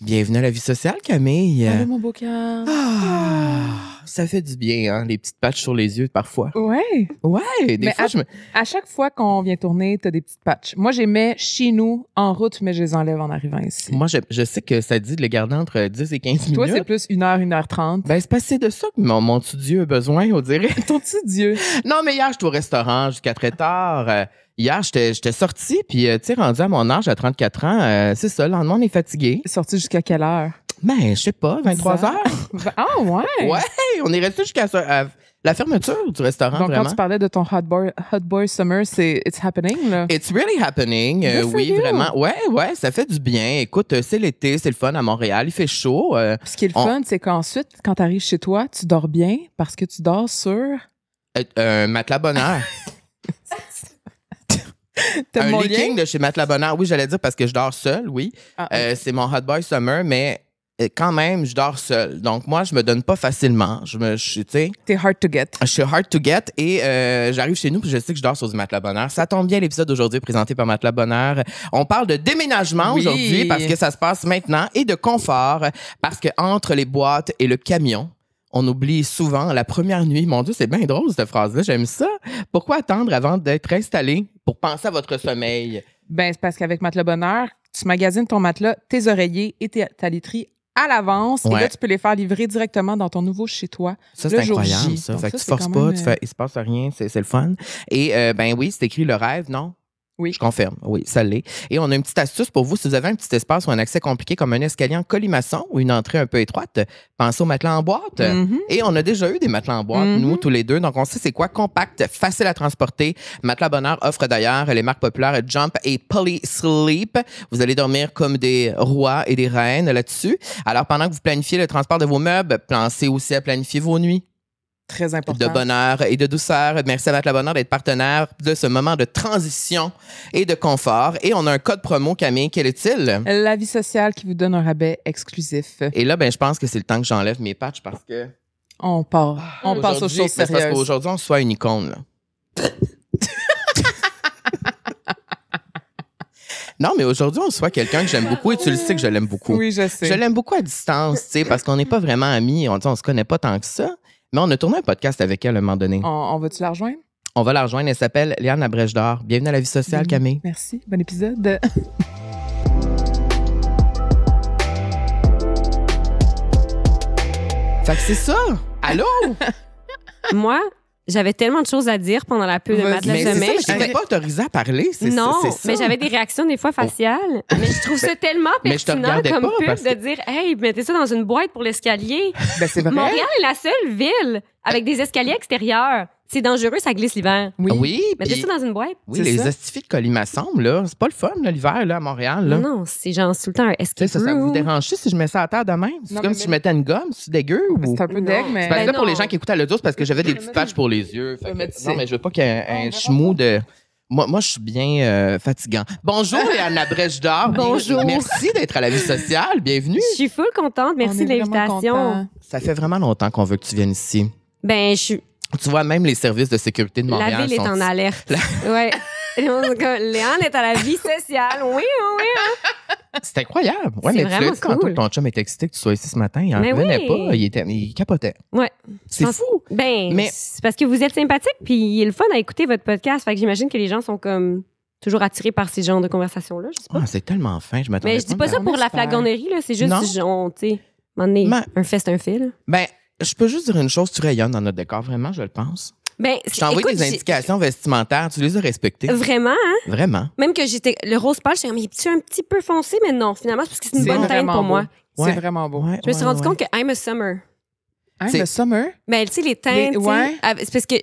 Bienvenue à la vie sociale, Camille. Allô, mon beau cœur. Ça fait du bien, hein, les petites patchs sur les yeux, parfois. Ouais. Ouais, des fois, À chaque fois qu'on vient tourner, t'as des petites patchs. Moi, je les mets chez nous, en route, mais je les enlève en arrivant ici. Moi, je sais que ça dit de les garder entre 10 et 15 Toi, minutes. c'est plus 1h, 1h30. Ben, c'est passé de ça que mon petit Dieu a besoin, on dirait. Ton petit Dieu. Non, mais hier, j'étais au restaurant jusqu'à très tard. Hier, j'étais sortie, puis, tu sais, rendu à mon âge, à 34 ans, c'est ça, le lendemain, on est fatigué. Sorti jusqu'à quelle heure? Ben, je sais pas, 23 heures. Ah, ouais. Ouais, on est resté jusqu'à la fermeture du restaurant, Donc, vraiment. quand tu parlais de ton hot boy summer, it's happening, là? It's really happening. Good for Oui, you. vraiment. Ouais, ça fait du bien. Écoute, c'est l'été, c'est le fun à Montréal, il fait chaud. Ce qui est le fun, c'est qu'ensuite, quand t'arrives chez toi, tu dors bien parce que tu dors sur... Un matelas bonheur. T'aimes Un mon leaking lien? de chez Matelas Bonheur. Oui, j'allais dire parce que je dors seul, oui. Ah, C'est mon hot boy summer, mais quand même, je dors seul. Donc, moi, je me donne pas facilement. Tu sais, T'es hard to get. je suis hard to get et j'arrive chez nous puis je sais que je dors sur du Matelas Bonheur. Ça tombe bien, l'épisode d'aujourd'hui est présenté par Matelas Bonheur. On parle de déménagement Oui. aujourd'hui parce que ça se passe maintenant et de confort parce que entre les boîtes et le camion, on oublie souvent la première nuit. Mon Dieu, c'est bien drôle cette phrase-là. J'aime ça. Pourquoi attendre avant d'être installé pour penser à votre sommeil? Ben, c'est parce qu'avec Matelas Bonheur, tu magasines ton matelas, tes oreillers et ta literie à l'avance. Ouais. Et là, tu peux les faire livrer directement dans ton nouveau chez toi. Ça, le c'est jour incroyable, J. ça. Donc Fait que ça, tu forces c'est pas, quand même, il se passe rien, c'est le fun. Et ben oui, c'est écrit le rêve, non? Oui. Je confirme. Oui, ça l'est. Et on a une petite astuce pour vous. Si vous avez un petit espace ou un accès compliqué comme un escalier en colimaçon ou une entrée un peu étroite, pensez au matelas en boîte. Mhm. Et on a déjà eu des matelas en boîte, Mhm. nous, tous les deux. Donc, on sait c'est quoi. Compact, facile à transporter. Matelas Bonheur offre d'ailleurs les marques populaires Jump et Poly Sleep. Vous allez dormir comme des rois et des reines là-dessus. Alors, pendant que vous planifiez le transport de vos meubles, pensez aussi à planifier vos nuits. Très important. De bonheur et de douceur. Merci à Matelas Bonheur d'être partenaire de ce moment de transition et de confort. Et on a un code promo, Camille. Quel est-il? La vie sociale qui vous donne un rabais exclusif. Et là, ben, je pense que c'est le temps que j'enlève mes patchs parce que... On part. On passe aux Aujourd'hui, choses ben, c'est parce sérieuses. qu'aujourd'hui, on soit une icône, là. Non, mais aujourd'hui, on soit quelqu'un que j'aime beaucoup et tu le sais que je l'aime beaucoup. Oui, je sais. Je l'aime beaucoup à distance, tu sais, parce qu'on n'est pas vraiment amis. On se connaît pas tant que ça. Mais on a tourné un podcast avec elle à un moment donné. On va-tu la rejoindre? On va la rejoindre. Elle s'appelle Léane Labrèche d'Or. Bienvenue à la vie sociale, Camille. Merci. Bon épisode. Fait que c'est ça. Allô? Moi, j'avais tellement de choses à dire pendant la pub de Vas-y. Matelas Mais c'est ça, Sommeil. mais je t'étais pas autorisée à parler. Non, c'est ça. mais j'avais des réactions des fois faciales. Mais je trouve ça tellement Mais je te pertinent regardais comme pas pub parce de que- dire « Hey, mettez ça dans une boîte pour l'escalier. Ben, c'est vrai. Montréal est la seule ville avec des escaliers extérieurs. C'est dangereux, ça glisse l'hiver. Oui. Oui, Mettez puis- ça dans une boîte. oui, C'est les ça. astifies de colimaçon, là, c'est pas le fun, là, l'hiver, là, à Montréal, là. Non, c'est genre tout le temps un Tu sais, escape ça vous room. dérange si je mets ça à terre de même? C'est Non, comme mais si je mettais une gomme, c'est dégueu ou... C'est un peu Non. deg, mais... C'est parce que Ben là, pour non. les gens qui écoutent à l'audio, c'est parce que j'avais des petits patchs pour les yeux. Fait que- Mais tu sais. non, mais je veux pas qu'il y ait un chemou de... Moi, je suis bien fatigant. Bonjour, Léane Labrèche d'Or. Bonjour. Merci d'être à la vie sociale. Bienvenue. Je suis full contente. Merci On de est vraiment l'invitation. contents. Ça fait vraiment longtemps qu'on veut que tu viennes ici. Ben, je suis... Tu vois, même les services de sécurité de Montréal La ville est sont... en alerte. Ouais. Léane est à la vie sociale. Oui, oui. C'est incroyable. Ouais, C'est mais tu l'as vraiment dit tantôt cool. que ton chum était excité que tu sois ici ce matin. Il en Mais revenait oui. pas. Il capotait. Ouais. C'est pense- fou. Ben, Mais- c'est parce que vous êtes sympathique, puis il est le fun à écouter votre podcast. Fait que j'imagine que les gens sont comme toujours attirés par ces genres de conversations-là. Je sais pas. Ah, c'est tellement fin. Je m'attendais Mais je dis pas ça on pour la espère. flagornerie, là. C'est juste, Non. tu sais, à un moment donné, Mais- un fest, un fil. Ben, je peux juste dire une chose, tu rayonnes dans notre décor, vraiment, je le pense. Ben, Je t'ai envoyé écoute, des indications vestimentaires, tu les as respectées. Vraiment, hein? Vraiment. Même que j'étais. Le rose pâle, j'étais comme, il est un petit peu foncé, mais non, finalement, c'est parce que c'est une C'est bonne teinte vraiment pour beau. moi. Ouais. C'est vraiment beau. Ouais, Je me suis ouais, rendu ouais. compte que I'm a summer. Hein, C'est- le summer? Ben, tu sais, les teintes, tu sais, ouais. c'est parce que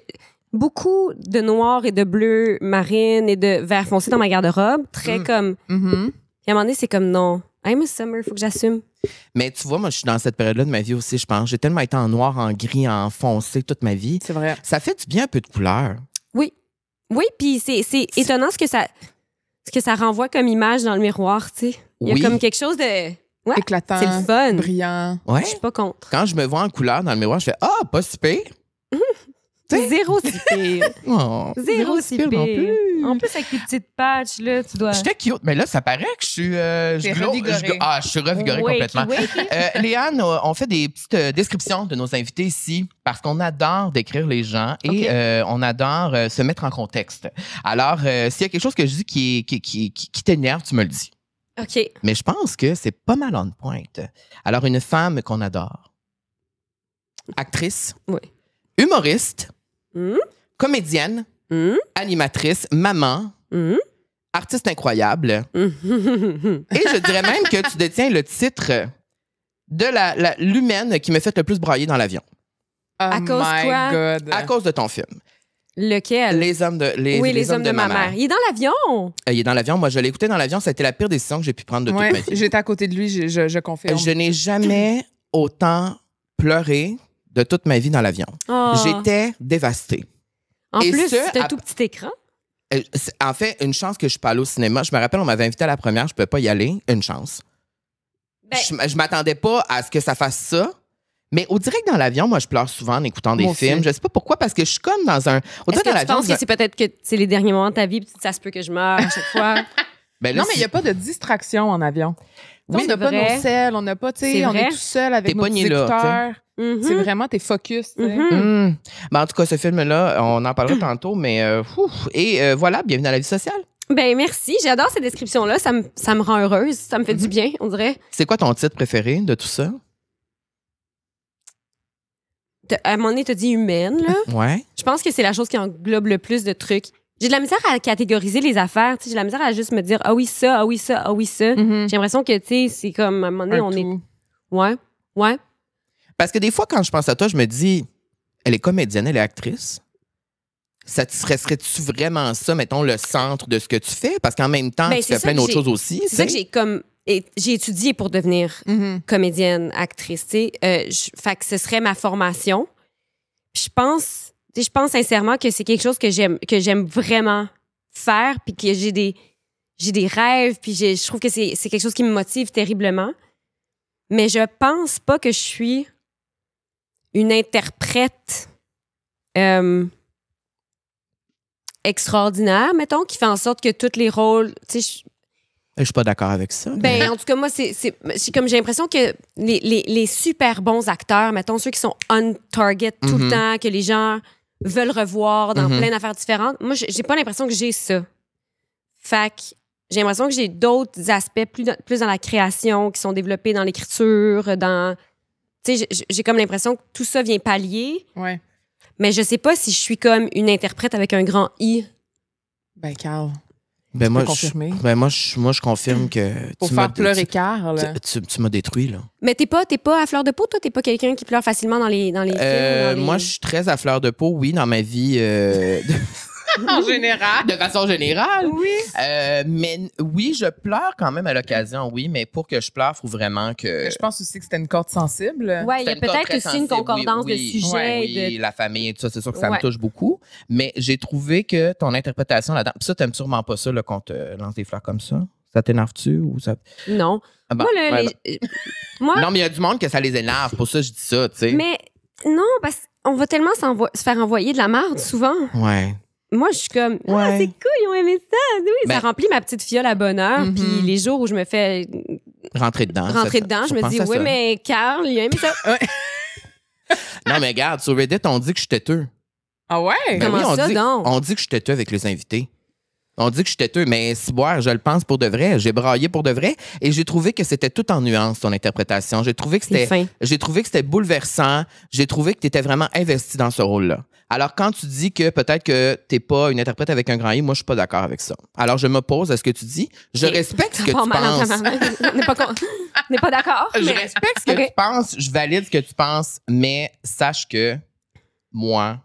beaucoup de noir et de bleu marine et de vert foncé dans ma garde-robe, très comme. Mhm. Puis à un moment donné, c'est comme non. I'm a summer, faut que j'assume. Mais tu vois, moi, je suis dans cette période-là de ma vie aussi, je pense. J'ai tellement été en noir, en gris, en foncé toute ma vie. C'est vrai. Ça fait du bien un peu de couleur. Oui, puis c'est étonnant ce que ça renvoie comme image dans le miroir, tu sais. Il y a Oui. comme quelque chose de. Ouais, Éclatant. c'est le fun. Brillant. Ouais. Je suis pas contre. Quand je me vois en couleur dans le miroir, je fais « Ah, pas si pire! » Tu Zéro si pire. Oh, Zéro si pire. non plus. En plus, avec tes petites patchs, là, tu dois... J'étais cute, mais là, ça paraît que je suis... T'es revigorée. je suis revigorée complètement. Léane, on fait des petites descriptions de nos invités ici parce qu'on adore décrire les gens et on adore se mettre en contexte. Alors, s'il y a quelque chose que je dis qui t'énerve, tu me le dis. OK. Mais je pense que c'est pas mal on point. Alors, une femme qu'on adore. Actrice. Oui. Humoriste. Hmm? Comédienne. Hmm? Animatrice. Maman. Hmm? Artiste incroyable. Hmm? Et je dirais même que tu détiens le titre de l'humaine qui me fait le plus brailler dans l'avion. Oh À cause my quoi? God. À cause de ton film. Lequel? Les hommes de ma mère. Il est dans l'avion. Il est dans l'avion. Moi, je l'ai écouté dans l'avion. Ça a été la pire décision que j'ai pu prendre de toute ma vie. J'étais à côté de lui, je confirme. Je n'ai jamais autant pleuré de toute ma vie dans l'avion. Oh. J'étais dévastée. En Et plus, ce, c'est un tout petit écran. En fait, une chance que je suis pas allée au cinéma. Je me rappelle, on m'avait invité à la première, je ne pouvais pas y aller. Une chance. Ben- Je m'attendais pas à ce que ça fasse ça. Mais au direct dans l'avion, moi, je pleure souvent en écoutant des Moi films. aussi. Je sais pas pourquoi, parce que je suis comme dans un... Au Est-ce direct dans que tu l'avion, penses que c'est peut-être que c'est les derniers moments de ta vie puis ça se peut que je meure à chaque fois? ben là, Non, mais il n'y a pas de distraction en avion. Oui, On n'a pas vrai. nos selles, on n'a pas, tu sais, C'est on vrai. est tout seul avec T'es nos pogné petits là, écouteurs. Mhm. C'est vraiment, t'es focus, tu sais. Mhm. Ben, en tout cas, ce film-là, on en parlera tantôt, mais... voilà, bienvenue à la vie sociale. Ben merci, j'adore ces descriptions-là. Ça me rend heureuse, ça me fait du bien, on dirait. C'est quoi ton titre préféré de tout ça? À un moment donné, t'as dit humaine, là. Ouais. Je pense que c'est la chose qui englobe le plus de trucs. J'ai de la misère à catégoriser les affaires. Tu sais, j'ai de la misère à juste me dire ah oui, ça, ah oui, ça, ah oui, ça. Mhm. J'ai l'impression que, tu sais, c'est comme à un moment donné, Un on est. tout. Ouais. Parce que des fois, quand je pense à toi, je me dis, elle est comédienne, elle est actrice. Ça serait-tu vraiment ça, mettons, le centre de ce que tu fais? Parce qu'en même temps, Ben, tu c'est fais ça plein que d'autres j'ai- choses aussi. C'est ça que tu sais. j'ai étudié pour devenir Mhm. comédienne, actrice, tu sais. Fait que ce serait ma formation. Puis je pense sincèrement que c'est quelque chose que j'aime vraiment faire, puis que j'ai des rêves, puis je trouve que c'est quelque chose qui me motive terriblement. Mais je pense pas que je suis une interprète extraordinaire, mettons, qui fait en sorte que tous les rôles, tu sais, Je suis pas d'accord avec ça. ben, en tout cas, moi, c'est comme j'ai l'impression que les super bons acteurs, mettons, ceux qui sont on target tout le Mhm. temps, que les gens veulent revoir dans Mhm. plein d'affaires différentes, moi, j'ai pas l'impression que j'ai ça. Fait que j'ai l'impression que j'ai d'autres aspects plus dans la création qui sont développés dans l'écriture, dans... Tu sais, j'ai comme l'impression que tout ça vient pallier, Ouais. mais je sais pas si je suis comme une interprète avec un grand I. Ben, Carl, ben, tu moi, peux confirmer. moi, je confirme que Pour tu m'as faire pleurer Carl. tu m'as détruit, là. Mais t'es pas à fleur de peau, toi? T'es pas quelqu'un qui pleure facilement dans les films? Dans les- Moi, je suis très à fleur de peau, oui, dans ma vie. En général. De façon générale. Oui. Mais oui, je pleure quand même à l'occasion, oui, mais pour que je pleure, il faut vraiment que. Je pense aussi que c'était une corde sensible. Ouais, il y a C'est une corde peut-être très aussi une sensible, concordance oui, de oui. sujets. Ouais, Oui, la famille et tout ça, c'est sûr que ça me Ouais. touche beaucoup. Mais j'ai trouvé que ton interprétation là-dedans. Puis ça, t'aimes sûrement pas ça, là, qu'on te lance des fleurs comme ça? Ça t'énerve-tu ou ça. Non. Ah bon, Moi, là, ouais, moi, Non, mais il y a du monde que ça les énerve. Pour ça, je dis ça, tu sais. mais non, parce qu'on va tellement se faire envoyer de la merde souvent. Ouais. Moi, je suis comme, ah, Ouais. c'est cool, ils ont aimé ça. Oui, Ben- ça remplit ma petite fiole à bonheur. Mhm. Puis les jours où je me fais Rentrer dedans. rentrer c'est ça. dedans, je Faut me penser dis, à oui, ça. mais Carl, il a aimé ça. Non, mais regarde, sur Reddit, on dit que je suis têteux. Ah ouais? Ben Comment oui, ça, donc? on dit que je suis têteux avec les invités. On dit que je suis têteux, mais si boire, je le pense pour de vrai. J'ai braillé pour de vrai et j'ai trouvé que c'était tout en nuance, ton interprétation. J'ai trouvé que C'est fin. c'était bouleversant. J'ai trouvé que tu étais vraiment investi dans ce rôle-là. Alors, quand tu dis que peut-être que t'es pas une interprète avec un grand I, moi, je suis pas d'accord avec ça. Alors, je m'oppose à ce que tu dis. Je Ok. respecte ce que Pas tu mal en penses. tabarnak. On n'est pas d'accord. Je mais- respecte ce que Ok. tu penses. Je valide ce que tu penses, mais sache que moi,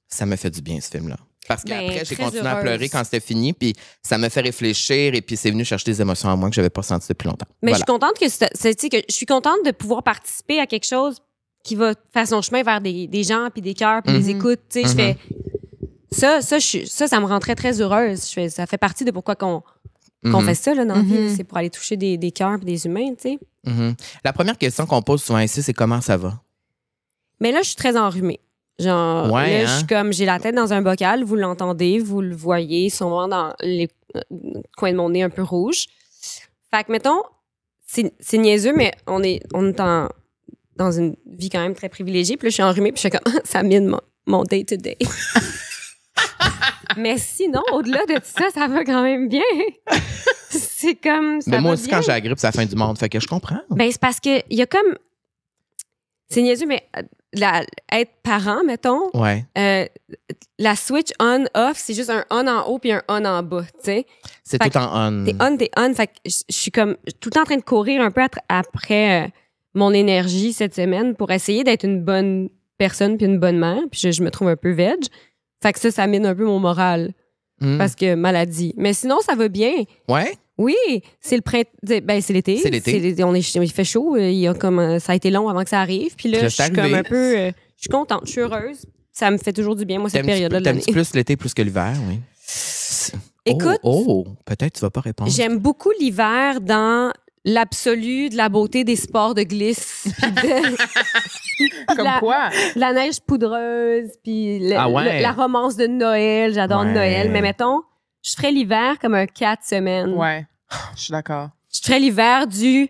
ça me fait du bien, ce film-là. Parce Ben, qu'après, j'ai très continué à heureuse. pleurer quand c'était fini, puis ça me fait réfléchir, et puis c'est venu chercher des émotions en moi que j'avais pas senties depuis longtemps. Mais Voilà. je suis contente que je suis contente de pouvoir participer à quelque chose qui va faire son chemin vers des gens puis des cœurs puis des Mhm. écoutes. Tu sais, je Mhm. fais ça me rend très très heureuse. Ça fait partie de pourquoi qu'on Mhm. fait ça là dans la vie, Mhm. c'est pour aller toucher des cœurs puis des humains. Tu sais. Mhm. La première question qu'on pose souvent ici, c'est comment ça va? Mais là, je suis très enrhumée. Genre, Ouais, là, je suis comme, j'ai la tête dans un bocal, vous l'entendez, vous le voyez, souvent dans les coins de mon nez un peu rouge. Fait que, mettons, c'est niaiseux, mais on est dans une vie quand même très privilégiée. Puis là, je suis enrhumée, puis je suis comme, ça mine mon day-to-day. Mais sinon, au-delà de tout ça, ça va quand même bien. C'est comme, ça Mais moi va aussi, bien. quand j'ai la grippe, c'est la fin du monde. Fait que je comprends. Ben, c'est parce que il y a comme... C'est niaiseux, mais être parent, mettons, Ouais. la switch on-off, c'est juste un on en haut puis un on en bas, tu sais. C'est Fait tout en on. T'es on. Fait que je suis comme tout le temps en train de courir un peu après mon énergie cette semaine pour essayer d'être une bonne personne puis une bonne mère. Puis je me trouve un peu veg. Fait que ça mine un peu mon moral Mm. parce que maladie. Mais sinon, ça va bien. Ouais? Oui, c'est le printemps. Ben, c'est l'été. C'est l'été. Il fait chaud. Il y a comme, ça a été long avant que ça arrive. Puis là, Puis là, je c'est suis comme arrivé. un peu. Je suis contente, je suis heureuse. Ça me fait toujours du bien, moi, cette période-là de l'année. T'aimes-tu plus l'été plus que l'hiver, oui? Écoute, Peut-être tu vas pas répondre. j'aime beaucoup l'hiver dans l'absolu de la beauté des sports de glisse. Puis Comme la- quoi? la neige poudreuse, puis Ah ouais? la romance de Noël. J'adore Ouais. Noël. Mais mettons, je ferais l'hiver comme un 4 semaines. Ouais, je suis d'accord. Je ferais l'hiver du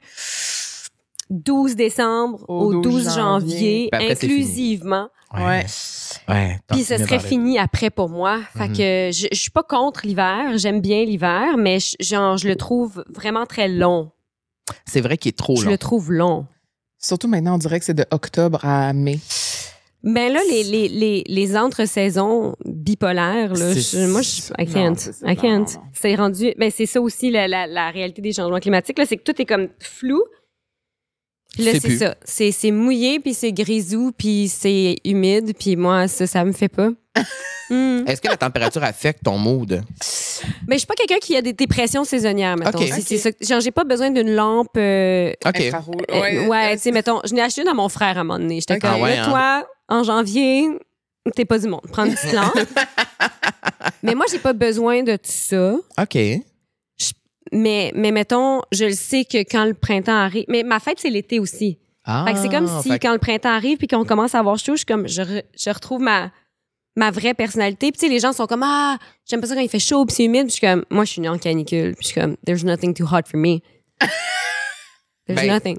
12 décembre Au au 12 janvier, Puis après, c'est inclusivement. Ouais. Ouais. Puis ce serait fini après pour moi. Fait Mhm. que je suis pas contre l'hiver. J'aime bien l'hiver, mais je le trouve vraiment très long. C'est vrai qu'il est trop Je long. le trouve long. Surtout maintenant, on dirait que c'est de octobre à mai. Ben là, les entre-saisons bipolaires, là, moi, I can't. Non, c'est ça. I can't. Non. C'est rendu... Ben, c'est ça aussi, la réalité des changements climatiques, là, c'est que tout est comme flou. Puis là, C'est c'est plus. ça. C'est mouillé, puis c'est grisou, puis c'est humide, puis moi, ça me fait pas. Est-ce que la température affecte ton mood? Mais je suis pas quelqu'un qui a des dépressions saisonnières, mettons. Ok. C'est ça. Genre, j'ai pas besoin d'une lampe... OK. Infrarouge. ouais, tu sais, mettons, je n'ai acheté une à mon frère à un moment donné. J'étais Ok. comme, Ah ouais, là, toi, en janvier, t'es pas du monde. Prends une petite lampe. Mais moi, j'ai pas besoin de tout ça. OK. Mais mettons, je le sais que quand le printemps arrive... Mais ma fête, c'est l'été aussi. Ah, Fait que c'est comme si, fait que- quand le printemps arrive puis qu'on commence à avoir chaud, je suis comme, je retrouve ma vraie personnalité. Puis tu sais, les gens sont comme, ah, j'aime pas ça quand il fait chaud puis c'est humide. Puis je suis comme, moi, je suis née en canicule. Puis je suis comme, there's nothing too hot for me. There's Ben, nothing.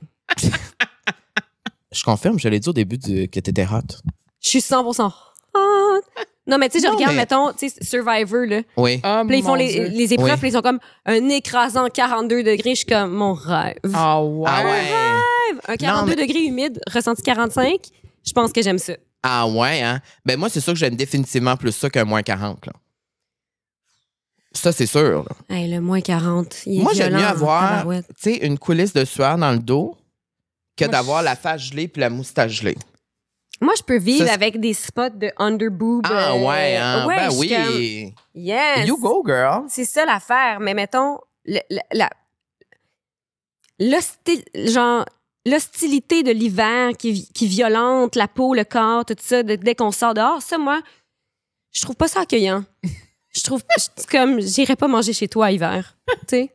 Je confirme, je l'ai dit au début que t'étais hot. Je suis 100% hot. Non, mais tu sais, je Non, regarde, mais- mettons, tu sais, Survivor, là. Oui. Oh, Puis là, ils font mon les Dieu. épreuves, Oui. puis ils sont comme un écrasant 42 degrés. Je suis comme, mon rêve. Ah ouais. Ah ouais. Un 42 mais- degrés humide, ressenti 45, je pense que j'aime ça. Ah ouais, hein? Ben moi, c'est sûr que j'aime définitivement plus ça qu'un moins 40, là. Ça, c'est sûr, là. Hey, le moins 40, il est Moi, j'aime mieux violent, avoir, tabarouette. tu sais, une coulisse de sueur dans le dos que Moi, d'avoir la face gelée puis la moustache gelée. Moi, je peux vivre Ça, c'est- avec des spots de underboob. Ah ouais, hein? ouais, Ben je suis comme, oui. yes. You go, girl. C'est ça l'affaire. Mais mettons, l'hostilité de l'hiver qui violente la peau, le corps, tout ça, dès qu'on sort dehors, ça, moi, je trouve pas ça accueillant. Je trouve c'est comme, j'irais pas manger chez toi hiver. Tu sais?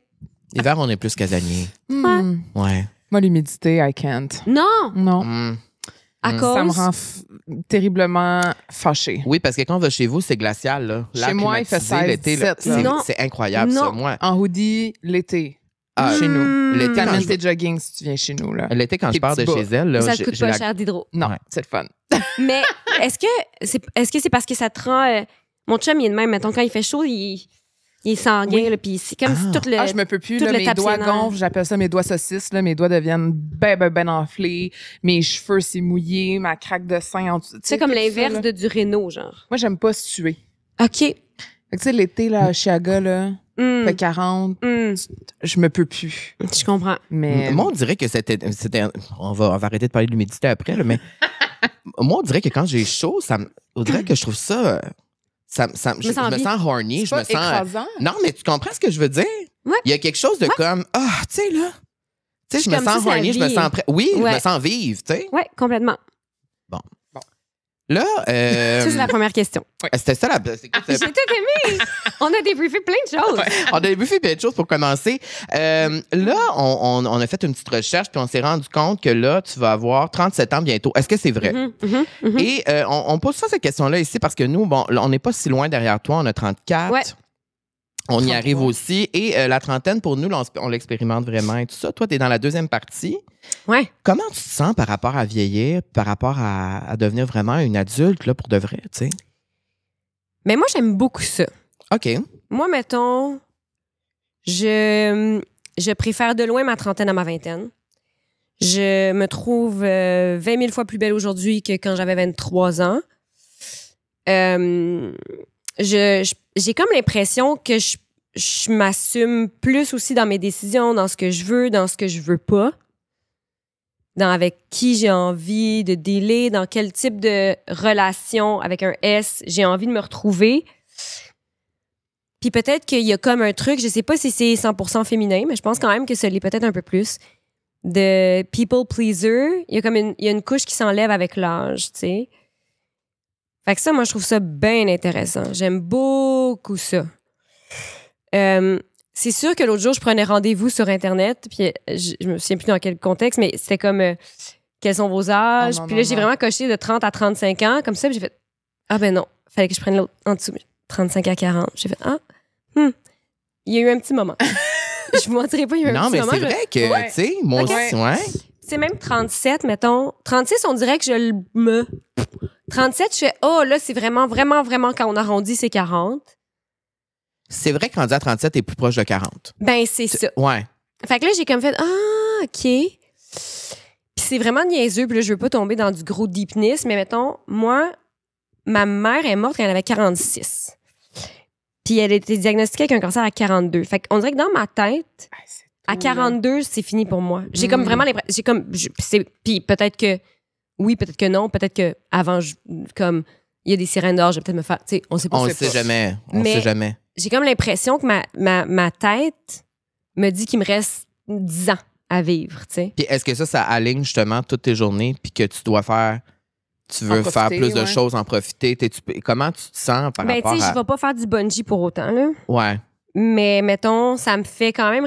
L'hiver, on est plus casanier. Hmm. Ouais. Moi, l'humidité, I can't. Non! Non. Mm. À Mm. cause. Ça me rend terriblement fâchée. Oui, parce que quand on va chez vous, c'est glacial, là. Chez L'air moi, il fait climatisé, 16, l'été, là, 17, là. Non. c'est incroyable, ça. Non. Moi, En hoodie, l'été. Ah, chez nous. Mm. L'été, quand T'amènes je- tes jogging si tu viens chez nous, là. l'été, quand Tes je pars de petits chez elle, là, Ça te coûte j'ai pas la- cher d'hydro. Non, Ouais. c'est le fun. Mais est-ce que c'est parce que ça te rend. Mon chum, il est de même. Mettons, quand il fait chaud, il est sanguin, Oui. là, puis c'est comme si Ah. tout le. Je me peux plus. tout Là, le mes doigts tapis dans- gonflent. J'appelle ça mes doigts saucisses. Là, mes doigts deviennent ben enflés. Mes cheveux, c'est mouillé. Ma craque de sein en dessous. C'est comme tout ça, l'inverse là. du Renault, genre. Moi, j'aime pas suer. OK. Fait que, tu sais, l'été, là, à Chiaga, là, fait 40, je me peux plus. Je comprends. Mais. Moi, on dirait que c'était on va arrêter de parler de l'humidité après, là, mais moi, on dirait que quand j'ai chaud, on dirait que je trouve ça. Je sens me bien. sens horny, je C'est me pas sens. écrasant. Non, mais tu comprends ce que je veux dire? Ouais. Il y a quelque chose de comme, tu sais, là. Tu sais, je me Comme sens ça, c'est la horny, je me vie. sens prêt. Oui, je Ouais. me sens vive, tu sais. Ouais, complètement. Là, Ça, c'est la première question. c'était ça la. J'ai tout aimé. On a débriefé plein de choses. On a débriefé plein de choses pour commencer. Là, on a fait une petite recherche puis on s'est rendu compte que là, tu vas avoir 37 ans bientôt. Est-ce que c'est vrai? Et on pose pas cette question-là ici parce que nous, bon, là, on n'est pas si loin derrière toi. On a 34. Ouais. On y arrive aussi. Et la trentaine, pour nous, là, on l'expérimente vraiment et tout ça. Toi, tu es dans la deuxième partie. Ouais. Comment tu te sens par rapport à vieillir, par rapport à devenir vraiment une adulte là, pour de vrai, tu sais? Mais moi, j'aime beaucoup ça. OK. Moi, mettons, je préfère de loin ma trentaine à ma vingtaine. Je me trouve 20 000 fois plus belle aujourd'hui que quand j'avais 23 ans. J'ai comme l'impression que je m'assume plus aussi dans mes décisions, dans ce que je veux, dans ce que je veux pas, dans avec qui j'ai envie de dealer, dans quel type de relation avec un S j'ai envie de me retrouver. Puis peut-être qu'il y a comme un truc, je sais pas si c'est 100% féminin, mais je pense quand même que ça l'est peut-être un peu plus, de people pleaser. Il y a comme il y a une couche qui s'enlève avec l'âge, tu sais. Fait que ça, moi, je trouve ça bien intéressant. J'aime beaucoup ça. C'est sûr que l'autre jour, je prenais rendez-vous sur Internet, puis je me souviens plus dans quel contexte, mais c'était comme quels sont vos âges? Oh, non, puis là, non, j'ai non. vraiment coché de 30 à 35 ans, comme ça, puis j'ai fait ah ben non, fallait que je prenne l'autre en dessous, 35 à 40. J'ai fait il y a eu un petit moment. Je vous mentirais pas, il y a eu un Non, petit mais moment. c'est vrai que, Ouais. tu sais, moi Ok. aussi, ouais. C'est même 37, mettons. 36, on dirait que je me... 37, je fais, oh, là, c'est vraiment, vraiment, vraiment, quand on arrondit, c'est 40. C'est vrai qu'en à 37, t'es plus proche de 40. Ben, c'est ça. Ouais. Fait que là, j'ai comme fait, OK. Puis c'est vraiment niaiseux, puis là, je veux pas tomber dans du gros deepness, mais mettons, moi, ma mère est morte quand elle avait 46. Puis elle a été diagnostiquée avec un cancer à 42. Fait qu'on dirait que dans ma tête, Ah, c'est à tout, là. 42, c'est fini pour moi. J'ai comme vraiment l'impression... J'ai comme... Puis peut-être que... Oui, peut-être que non. Peut-être que avant, comme... Il y a des sirènes d'or, je vais peut-être me faire... Tu sais, on sait pas. On le sait sait pas. jamais. On le Mais- sait jamais. J'ai comme l'impression que ma tête me dit qu'il me reste 10 ans à vivre, tu sais. Puis est-ce que ça aligne justement toutes tes journées puis que tu dois faire... Tu veux En faire profiter, plus de ouais. choses, en profiter. Comment tu te sens par Ben, rapport tu sais, à... je vais pas faire du bungee pour autant, là. Ouais. Mais, mettons, ça me fait quand même...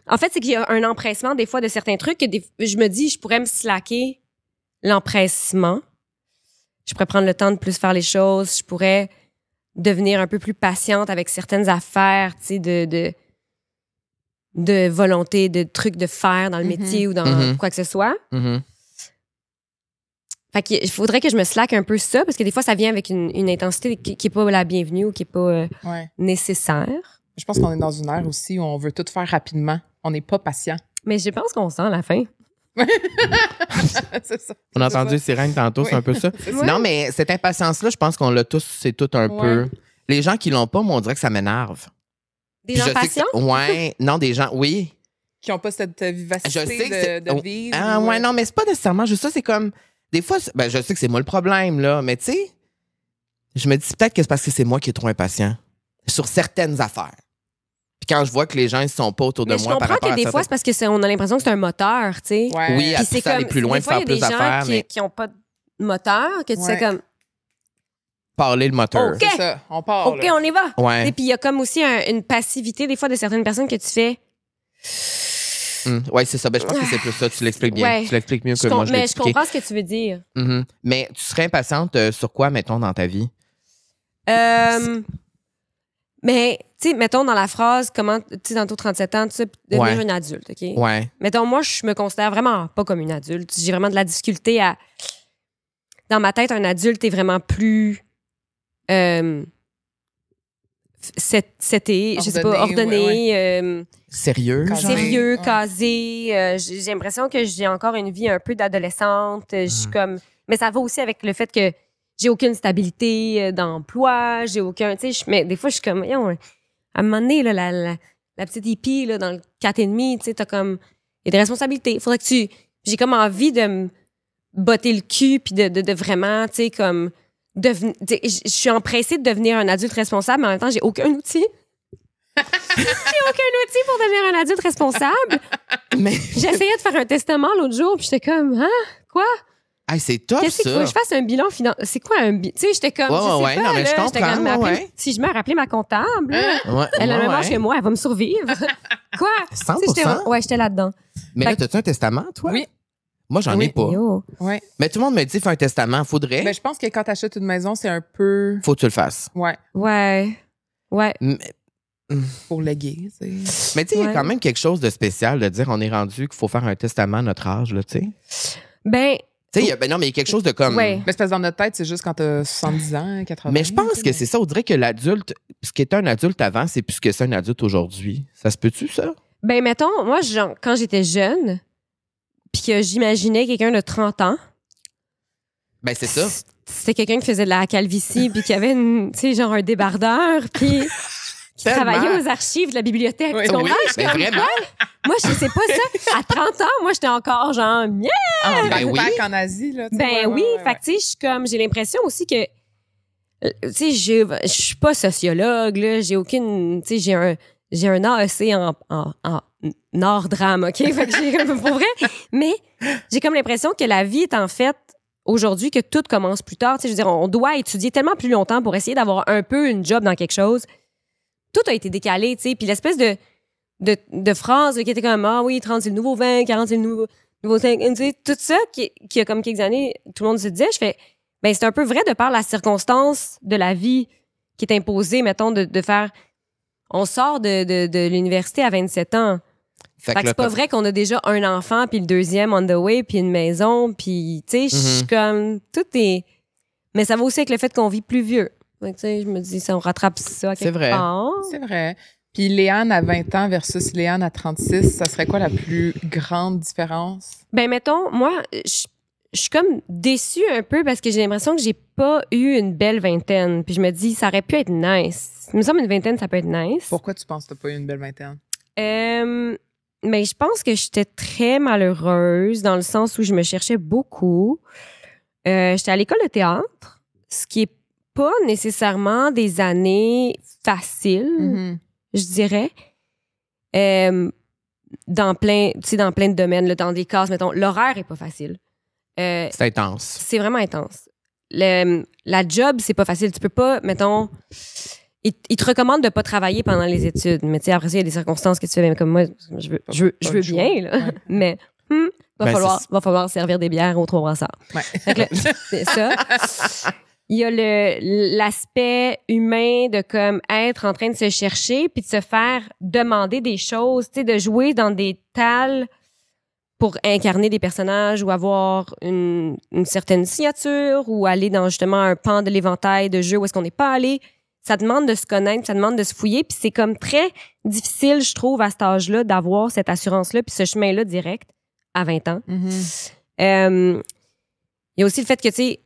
En fait, c'est qu'il y a un empressement, des fois, de certains trucs que je me dis, je pourrais me slacker l'empressement. Je pourrais prendre le temps de plus faire les choses. Je pourrais devenir un peu plus patiente avec certaines affaires, tu sais, de volonté, de trucs de faire dans le métier ou dans Mhm. quoi que ce soit. Mhm. Fait qu'il faudrait que je me slack un peu ça, parce que des fois, ça vient avec une intensité qui est pas la bienvenue ou qui est pas Ouais. nécessaire. Je pense qu'on est dans une ère aussi où on veut tout faire rapidement. On n'est pas patient. Mais je pense qu'on sent à la fin. C'est ça. On a C'est entendu ça. Sirène tantôt, Oui. c'est un peu ça. C'est ça. Non, mais cette impatience-là, je pense qu'on l'a tous, c'est tout un Ouais. peu. Les gens qui l'ont pas, moi, on dirait que ça m'énerve. Des Puis gens je sais que ça- patients? Ouais, non, des gens, oui. Qui n'ont pas cette vivacité Je sais que c'est- de vivre. Ah, ou, ouais, non, mais c'est pas nécessairement juste ça, c'est comme. Des fois, ben, je sais que c'est moi le problème, là, mais tu sais, je me dis peut-être que c'est parce que c'est moi qui est trop impatient sur certaines affaires. Puis quand je vois que les gens, ils sont pas autour de Mais je moi par comprends rapport que à des fois, certaines- c'est parce que on a l'impression que c'est un moteur, tu sais. Ouais. Oui, à Puis pousser à aller plus loin, des de fois, faire il y a plus des gens d'affaires, mais qui n'ont pas de moteur, que tu sais Ouais. comme, parler le moteur. OK. C'est ça. On part. OK, là. on y va. Ouais. Et puis, il y a comme aussi une passivité, des fois, de certaines personnes que tu fais. Ouais, c'est ça. Ben, je pense que c'est plus ça. Tu l'expliques bien. Ouais. Tu l'expliques mieux que moi. Je l'ai Mais je expliqué. comprends ce que tu veux dire. Mhm. Mais tu serais impatiente sur quoi, mettons, dans ta vie? Mais, tu sais, mettons dans la phrase, comment, tu sais, tantôt 37 ans, tu sais, devenir Ouais. une adulte, OK? Ouais. Mettons, moi, je me considère vraiment pas comme une adulte. J'ai vraiment de la difficulté à... Dans ma tête, un adulte est vraiment plus... C'était, je sais pas, Ordonné, ordonné, Sérieux? Casé. genre? sérieux, Ouais. casé. J'ai l'impression que j'ai encore une vie un peu d'adolescente. Je suis comme... Mais ça va aussi avec le fait que j'ai aucune stabilité d'emploi, j'ai aucun... Tu sais, mais des fois, je suis comme... voyons, à un moment donné, là, la petite hippie là, dans le 4,5, tu sais, t'as comme... Il y a des responsabilités. Faudrait que tu... J'ai comme envie de me botter le cul puis de vraiment, tu sais, comme... Je suis empressée de devenir un adulte responsable, mais en même temps, j'ai aucun outil. J'ai aucun outil pour devenir un adulte responsable. Mais J'essayais de faire un testament l'autre jour, puis j'étais comme, hein? Quoi? Hey, c'est top, Qu'est-ce qu'il faut ça. que je fasse un bilan financier? C'est quoi un bilan? Tu sais, j'étais comme, Ouais, je sais ouais, pas, non, mais là, je j'étais comprends, comme, mais ouais, appeler- ouais. si je me rappelais ma comptable, là, Ouais, elle a le même ouais, âge que moi, elle va me survivre. Quoi? 100%. Tu sais, j'étais là-dedans. Mais Fait là, t'as-tu un testament, toi? Oui. Moi, j'en ai Oui. pas. Yo. Ouais. Mais tout le monde me dit, fais un testament. Faudrait. Ben, je pense que quand tu achètes une maison, c'est un peu. Faut que tu le fasses. Ouais. Ouais. Ouais. Pour léguer, tu sais. Mais tu sais, il y a Ouais. quand même quelque chose de spécial de dire on est rendu qu'il faut faire un testament à notre âge, là, tu sais. Ben, Tu sais, non, mais il y a quelque chose de comme. ouais. Mais c'est parce que dans notre tête, c'est juste quand t'as 70 ans, 80. Mais je pense tu sais, que c'est ça. On dirait que l'adulte, ce qui était un adulte avant, c'est plus ce que c'est un adulte aujourd'hui. Ça se peut-tu, ça? Ben, mettons, moi, quand j'étais jeune, puis que j'imaginais quelqu'un de 30 ans, Ben, c'est ça. c'était quelqu'un qui faisait de la calvitie, puis qui avait, tu sais, genre un débardeur, puis qui Tellement. travaillait aux archives de la bibliothèque. Oui, Tu comprends? Oui, Je suis ben comme, vraiment. moi, je sais pas ça. À 30 ans, moi, j'étais encore genre, yeah! Ah, Ben oui. back en Asie, là. tu sais, Ben ouais, oui, ouais, ouais, fait que tu sais, je suis comme, j'ai l'impression aussi que, tu sais, je suis pas sociologue, là, j'ai aucune, tu sais, j'ai un AEC en Nord-drame, OK? Fait que j'ai, pour vrai, mais j'ai comme l'impression que la vie est en fait, aujourd'hui, que tout commence plus tard. Tu sais, je veux dire, on doit étudier tellement plus longtemps pour essayer d'avoir un peu une job dans quelque chose. Tout a été décalé, tu sais, puis l'espèce de phrase qui était comme, ah oui, 30 c'est le nouveau 20, 40 c'est le nouveau 5, tu sais, tout ça qui a comme quelques années, tout le monde se disait, je fais, ben c'est un peu vrai de par la circonstance de la vie qui est imposée, mettons, de faire, on sort de l'université à 27 ans. Fait que là, c'est pas vrai qu'on a déjà un enfant, puis le deuxième on the way, puis une maison, puis tu sais, je suis comme, tout est... Mais ça va aussi avec le fait qu'on vit plus vieux. Fait que, tu sais, je me dis, ça, on rattrape ça quelque C'est vrai. part. C'est vrai. Puis Léane à 20 ans versus Léane à 36, ça serait quoi la plus grande différence? Ben, mettons, moi, je suis comme déçue un peu parce que j'ai l'impression que j'ai pas eu une belle vingtaine. Puis je me dis, ça aurait pu être nice. Il me semble une vingtaine, ça peut être nice. Pourquoi tu penses que t'as pas eu une belle vingtaine? Mais je pense que j'étais très malheureuse dans le sens où je me cherchais beaucoup. J'étais à l'école de théâtre, ce qui est pas nécessairement des années faciles, Mhm. je dirais. Dans plein de domaines, là, dans des cases, mettons, l'horaire est pas facile. C'est intense. C'est vraiment intense. La job, c'est pas facile. Tu peux pas, mettons... Ils te recommandent de pas travailler pendant les études. Mais tu sais, après ça, il y a des circonstances que tu fais. Même comme moi, je veux Pas le bien, là. Ouais. Mais Ben, va falloir servir des bières au Trois-Brassards. Ouais. Fait que là, c'est ça. Il y a l'aspect humain de comme être en train de se chercher puis de se faire demander des choses, tu sais, de jouer dans des tales pour incarner des personnages ou avoir une certaine signature ou aller dans justement un pan de l'éventail de jeux où est-ce qu'on n'est pas allé. Ça demande de se connaître, ça demande de se fouiller puis c'est comme très difficile, je trouve, à cet âge-là d'avoir cette assurance-là puis ce chemin-là direct à 20 ans. Mhm. Il y a aussi le fait que, tu sais,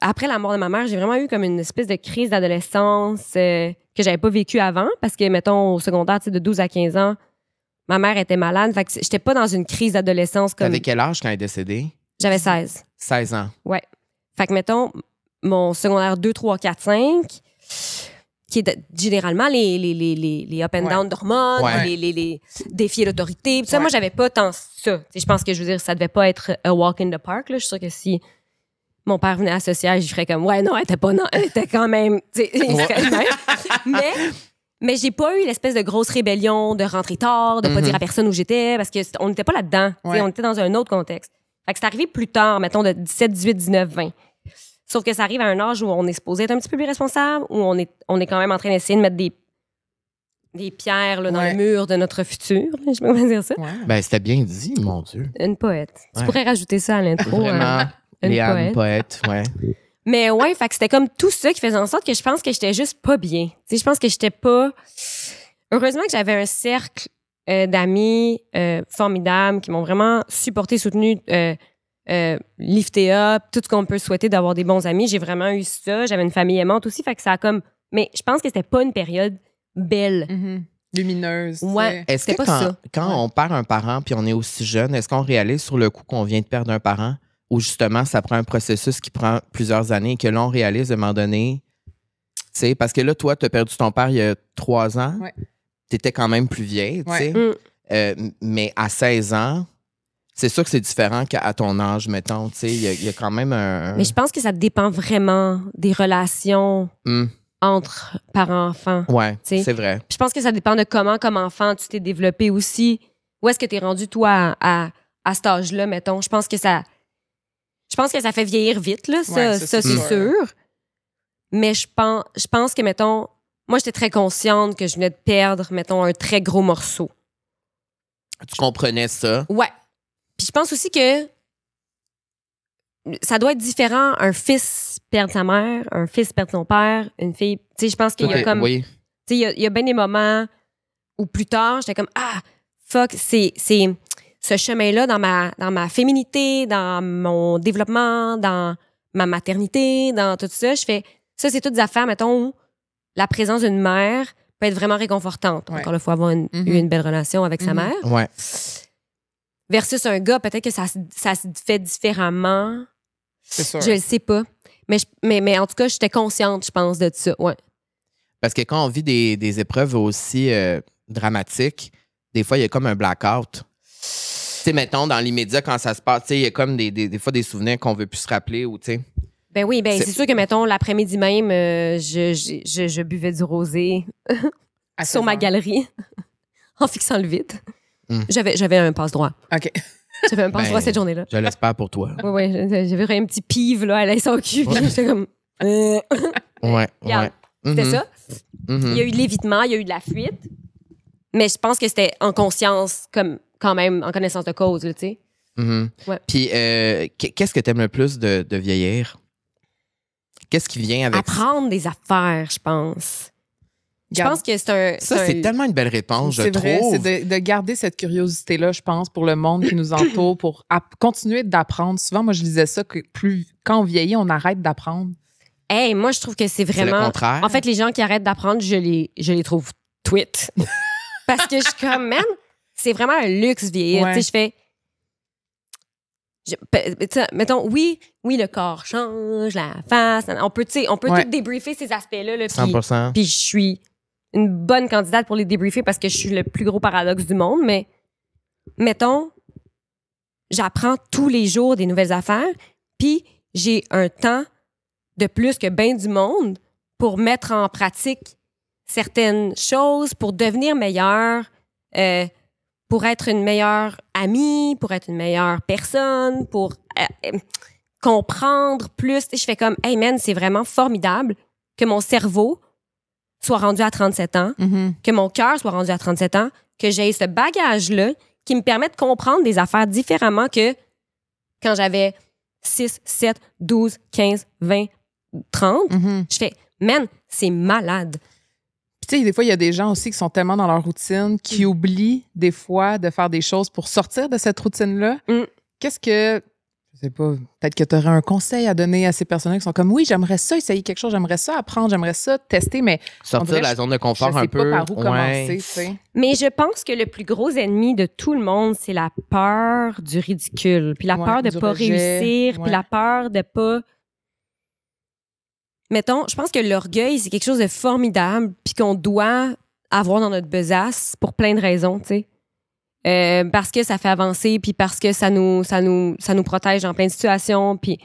après la mort de ma mère, j'ai vraiment eu comme une espèce de crise d'adolescence que j'avais pas vécue avant parce que, mettons, au secondaire, tu sais, de 12 à 15 ans, ma mère était malade. Fait que j'étais pas dans une crise d'adolescence comme... T'avais quel âge quand elle est décédée? J'avais 16. 16 ans. Ouais. Fait que, mettons, mon secondaire 2, 3, 4, 5, qui est généralement les up and Ouais. down d'hormones, Ouais. les défis d'autorité. Puis ça, Ouais. moi, j'avais pas tant ça. Tu sais, je pense que, je veux dire, ça devait pas être a walk in the park. Là. Je suis sûre que si mon père venait associer, je ferais comme, ouais, non, elle était quand même... tu sais, il serait le même. Mais j'ai pas eu l'espèce de grosse rébellion de rentrer tard, de pas dire à personne où j'étais, parce qu'on n'était pas là-dedans. Tu sais, Ouais. on était dans un autre contexte. Fait que c'est arrivé plus tard, mettons, de 17, 18, 19, 20. Sauf que ça arrive à un âge où on est supposé être un petit peu plus responsable, où on est quand même en train d'essayer de mettre des pierres là, dans Ouais. le mur de notre futur. Là, je peux pas dire ça. Ouais. Ben, c'était bien dit, mon Dieu. Une poète. Tu Ouais. pourrais rajouter ça à l'intro. Vraiment. une Léane, poète, ouais. Mais ouais, fait que c'était comme tout ça qui faisait en sorte que je pense que j'étais juste pas bien. Tu sais, je pense que j'étais pas... Heureusement que j'avais un cercle d'amis formidables qui m'ont vraiment supporté, soutenu, lifté up, tout ce qu'on peut souhaiter d'avoir des bons amis. J'ai vraiment eu ça. J'avais une famille aimante aussi, fait que ça a comme... Mais je pense que c'était pas une période belle. Mhm. Lumineuse. Ouais. Est-ce que C'était pas ça. quand on perd un parent puis on est aussi jeune, est-ce qu'on réalise sur le coup qu'on vient de perdre un parent ou justement ça prend un processus qui prend plusieurs années et que l'on réalise à un moment donné? Tu sais, parce que là, toi, tu as perdu ton père il y a 3 ans. Ouais. Tu étais quand même plus vieille, tu sais. Mm. Mais à 16 ans, C'est sûr que c'est différent qu'à ton âge, mettons. Tu sais, il y a quand même un... Mais je pense que ça dépend vraiment des relations entre parents-enfants. Ouais, t'sais. c'est vrai. Puis je pense que ça dépend de comment, comme enfant, tu t'es développé aussi. Où est-ce que tu es rendu, toi, à cet âge-là, mettons? Je pense que ça fait vieillir vite, là. Ça, c'est sûr. Mais je pense que, mettons, moi, j'étais très consciente que je venais de perdre, mettons, un très gros morceau. Tu comprenais ça? Ouais. Puis je pense aussi que ça doit être différent, un fils perdre sa mère, un fils perdre son père, une fille. Tu sais, je pense qu'il y a comme. Oui. Tu sais, il y a bien des moments où plus tard, j'étais comme, fuck, c'est ce chemin-là dans ma féminité, dans mon développement, dans ma maternité, dans tout ça. Je fais, ça, c'est toutes des affaires, mettons, où la présence d'une mère peut être vraiment réconfortante. Ouais. Encore une fois, avoir eu une belle relation avec sa mère. Ouais. Versus un gars, peut-être que ça se fait différemment. C'est sûr. Je le sais pas. Mais en tout cas, j'étais consciente, je pense, de ça. Ouais. Parce que quand on vit des épreuves aussi dramatiques, des fois, il y a comme un blackout. Tu sais, mettons, dans l'immédiat, quand ça se passe, tu sais, il y a comme des fois des souvenirs qu'on veut plus se rappeler ou, tu sais. Ben oui, c'est sûr que, mettons, l'après-midi même, je buvais du rosé sur ma galerie en fixant le vide. J'avais un passe-droit. OK. J'avais un passe-droit cette journée-là. Je l'espère pour toi. Oui, j'avais un petit pive là, à la SAQ, puis j'étais comme... Ouais, Regarde, c'était ça. Il y a eu de l'évitement, il y a eu de la fuite, mais je pense que c'était en conscience, comme quand même, en connaissance de cause, tu sais. Ouais. Puis, qu'est-ce que tu aimes le plus de vieillir? Qu'est-ce qui vient avec Apprendre des affaires, je pense. Je pense que c'est tellement une belle réponse, je trouve. C'est vrai, c'est de garder cette curiosité-là, je pense, pour le monde qui nous entoure, pour continuer d'apprendre. Souvent, moi, je disais ça, que quand on vieillit, on arrête d'apprendre. Hey, moi, je trouve que c'est vraiment... C'est le contraire. En fait, les gens qui arrêtent d'apprendre, je les trouve tweet. Parce que je suis comme, man, c'est vraiment un luxe vieillir. Ouais. Tu sais, mettons, oui, le corps change, la face, on peut tout débriefer ces aspects-là. Là, 100%. Puis je suis une bonne candidate pour les débriefer parce que je suis le plus gros paradoxe du monde, mais mettons, j'apprends tous les jours des nouvelles affaires, puis j'ai un temps de plus que bien du monde pour mettre en pratique certaines choses, pour devenir meilleure, pour être une meilleure amie, pour être une meilleure personne, pour comprendre plus. Je fais comme, hey man, c'est vraiment formidable que mon cerveau soit rendu à 37 ans, que mon cœur soit rendu à 37 ans, que j'ai ce bagage-là qui me permet de comprendre des affaires différemment que quand j'avais 6, 7, 12, 15, 20, 30. Je fais, man, c'est malade. Puis, tu sais, des fois, il y a des gens aussi qui sont tellement dans leur routine qui oublient des fois de faire des choses pour sortir de cette routine-là. Qu'est-ce que, je sais pas, peut-être que tu aurais un conseil à donner à ces personnes qui sont comme, oui, j'aimerais ça essayer quelque chose, j'aimerais ça apprendre, j'aimerais ça tester, mais sortir de la zone de confort un peu. Je sais pas par où commencer, tu sais. Mais je pense que le plus gros ennemi de tout le monde, c'est la peur du ridicule, puis la peur de pas réussir, puis la peur de pas... Mettons, je pense que l'orgueil, c'est quelque chose de formidable puis qu'on doit avoir dans notre besace pour plein de raisons, tu sais. Parce que ça fait avancer puis parce que ça nous protège dans plein de situations. Puis...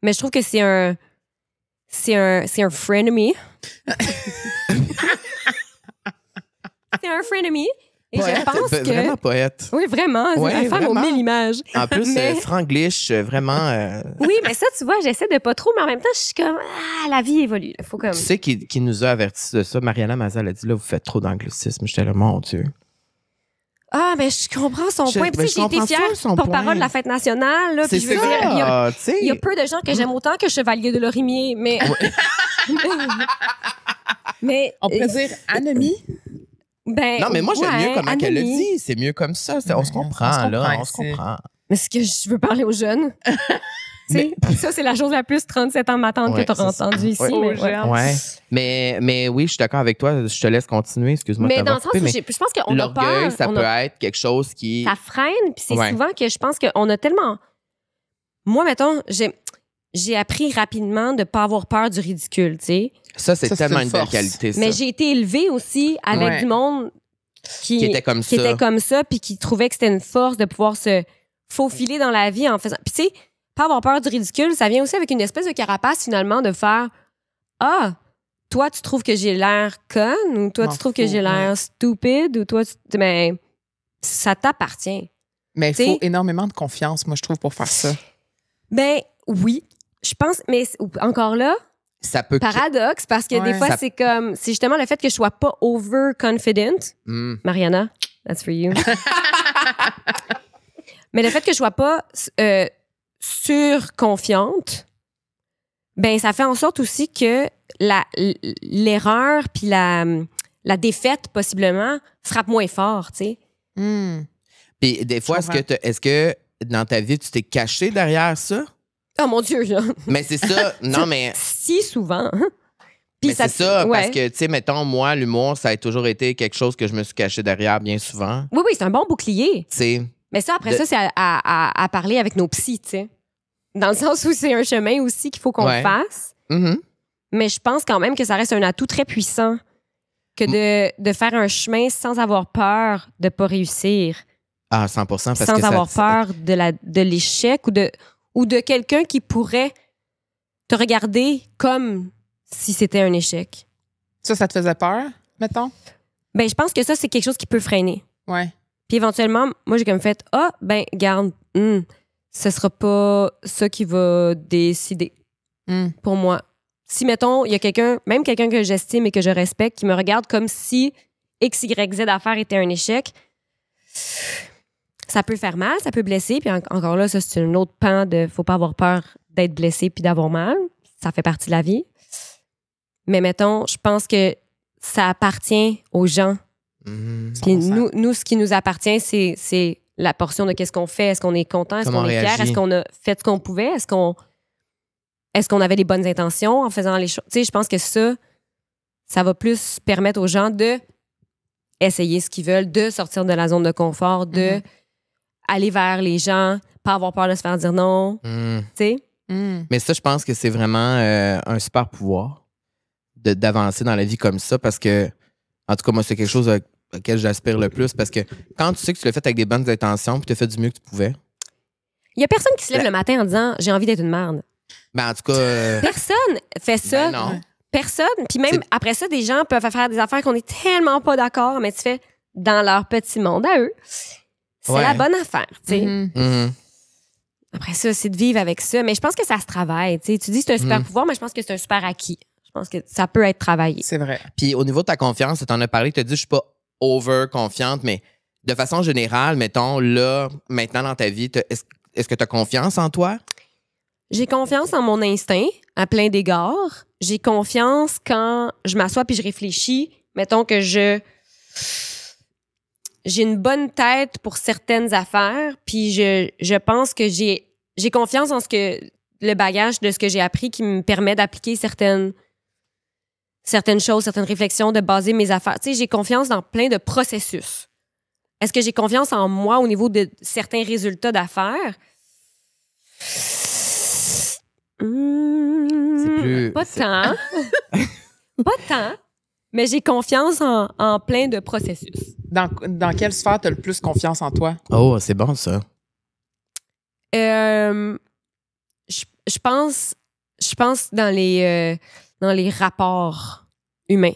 Mais je trouve que c'est un frenemy. C'est un frenemy. Et Poète, je pense que... Vraiment poète. Oui, vraiment. Ouais, C'est la femme aux vraiment. 1000 images. En plus, Mais- franglish, vraiment... Oui, mais ça, tu vois, j'essaie de pas trop, mais en même temps, je suis comme, la vie évolue. Il faut comme... Tu sais qui nous a avertis de ça? Mariana Mazal a dit, là, vous faites trop d'anglicisme. J'étais là, mon Dieu. Ah, mais je comprends son point. Puis, tu sais, j'ai été fière porte-parole de la fête nationale. Là, C'est puis je veux dire, il y a- ça, tu sais. il y a peu de gens que j'aime autant que Chevalier de Lorimier, mais... mais... On pourrait dire anomie. Ben, Non, mais moi, j'aime ouais, mieux comment qu'elle le anomie. dit. C'est mieux comme ça. On se comprend, là. On se ici. comprend. Mais est-ce que je veux parler aux jeunes? Tu sais, ça, c'est la chose la plus 37 ans m'attendre Ouais, que tu auras c'est ça. entendu ici. Ouais. mais, Aux jeunes. Ouais. Mais oui, je suis d'accord avec toi. Je te laisse continuer. Excuse-moi de Mais dans t'avoir le sens coupé, où mais je pense qu'on a l'orgueil, peur. ça on peut a- être quelque chose qui... Ça freine, puis c'est Ouais. souvent que je pense qu'on a tellement... Moi, mettons, j'ai appris rapidement de ne pas avoir peur du ridicule, tu sais. Ça, c'est Ça, c'est tellement une une belle force. qualité, ça. Mais j'ai été élevée aussi avec Ouais. du monde Qui était comme qui ça. était comme ça, puis qui trouvait que c'était une force de pouvoir se faufiler dans la vie en faisant... Puis tu sais, pas avoir peur du ridicule, ça vient aussi avec une espèce de carapace, finalement, de faire « Ah, toi, tu trouves que j'ai l'air conne ou toi, tu trouves que j'ai l'air stupide ou toi, mais ça t'appartient. » Mais il faut énormément de confiance, moi, je trouve, pour faire ça. Ben oui, je pense, mais encore là, ça peut paradoxe, parce que des fois, c'est justement le fait que je sois pas overconfident. Mariana, that's for you. Mais le fait que je sois pas surconfiante, ben ça fait en sorte aussi que l'erreur puis la défaite, possiblement, frappe moins fort, tu sais. Puis des fois, est-ce que dans ta vie, tu t'es caché derrière ça? Oh mon Dieu, genre. Mais c'est ça. Non, mais. Si souvent. Puis mais c'est ça, parce que, tu sais, mettons, moi, l'humour, ça a toujours été quelque chose que je me suis caché derrière bien souvent. Oui, c'est un bon bouclier. Tu sais. Mais ça, après ça, c'est à parler avec nos psys, tu sais. Dans le sens où c'est un chemin aussi qu'il faut qu'on fasse. Mais je pense quand même que ça reste un atout très puissant que de faire un chemin sans avoir peur de pas réussir. Ah, 100 parce que sans avoir peur de l'échec ou de quelqu'un qui pourrait te regarder comme si c'était un échec. Ça te faisait peur, mettons? Ben, je pense que ça, c'est quelque chose qui peut freiner. Ouais. Puis éventuellement, moi, j'ai comme fait, garde, ce sera pas ça qui va décider pour moi. Si, mettons, il y a quelqu'un que j'estime et que je respecte, qui me regarde comme si X, Y, Z affaire était un échec, ça peut faire mal, ça peut blesser. Puis encore là, ça, c'est un autre pan de faut pas avoir peur d'être blessé puis d'avoir mal. Ça fait partie de la vie. Mais mettons, je pense que ça appartient aux gens. Puis nous, ce qui nous appartient, c'est la portion de qu'est-ce qu'on fait. Est-ce qu'on est content? Est-ce qu'on est fier? Est-ce qu'on a fait ce qu'on pouvait? Est-ce qu'on avait les bonnes intentions en faisant les choses? Tu sais, je pense que ça va plus permettre aux gens de essayer ce qu'ils veulent, de sortir de la zone de confort, de aller vers les gens, pas avoir peur de se faire dire non. Tu sais? Mais ça, je pense que c'est vraiment un super pouvoir d'avancer dans la vie comme ça parce que, en tout cas, moi, c'est quelque chose auquel j'aspire le plus parce que quand tu sais que tu l'as fait avec des bonnes intentions puis tu as fait du mieux que tu pouvais. Il y a personne qui se lève le matin en disant j'ai envie d'être une merde. Ben, en tout cas. Personne fait ça. Ben non. Personne. Puis même après ça, des gens peuvent faire des affaires qu'on est tellement pas d'accord, mais tu fais dans leur petit monde à eux. C'est la bonne affaire, tu sais. Après ça, c'est de vivre avec ça. Mais je pense que ça se travaille. Tu sais. Tu dis que c'est un super pouvoir, mais je pense que c'est un super acquis. Je pense que ça peut être travaillé. C'est vrai. Puis au niveau de ta confiance, tu en as parlé, tu as dit je suis pas over-confiante, mais de façon générale, mettons, là, maintenant dans ta vie, est-ce que tu as confiance en toi? J'ai confiance en mon instinct à plein d'égards. J'ai confiance quand je m'assois puis je réfléchis. Mettons que j'ai une bonne tête pour certaines affaires, puis je pense que j'ai confiance en le bagage de ce que j'ai appris qui me permet d'appliquer certaines choses, certaines réflexions, de baser mes affaires. Tu sais, j'ai confiance dans plein de processus. Est-ce que j'ai confiance en moi au niveau de certains résultats d'affaires? Pas tant. Pas tant. Mais j'ai confiance en plein de processus. Dans quelle sphère tu as le plus confiance en toi? Oh, c'est bon, ça. Je pense dans les rapports humains.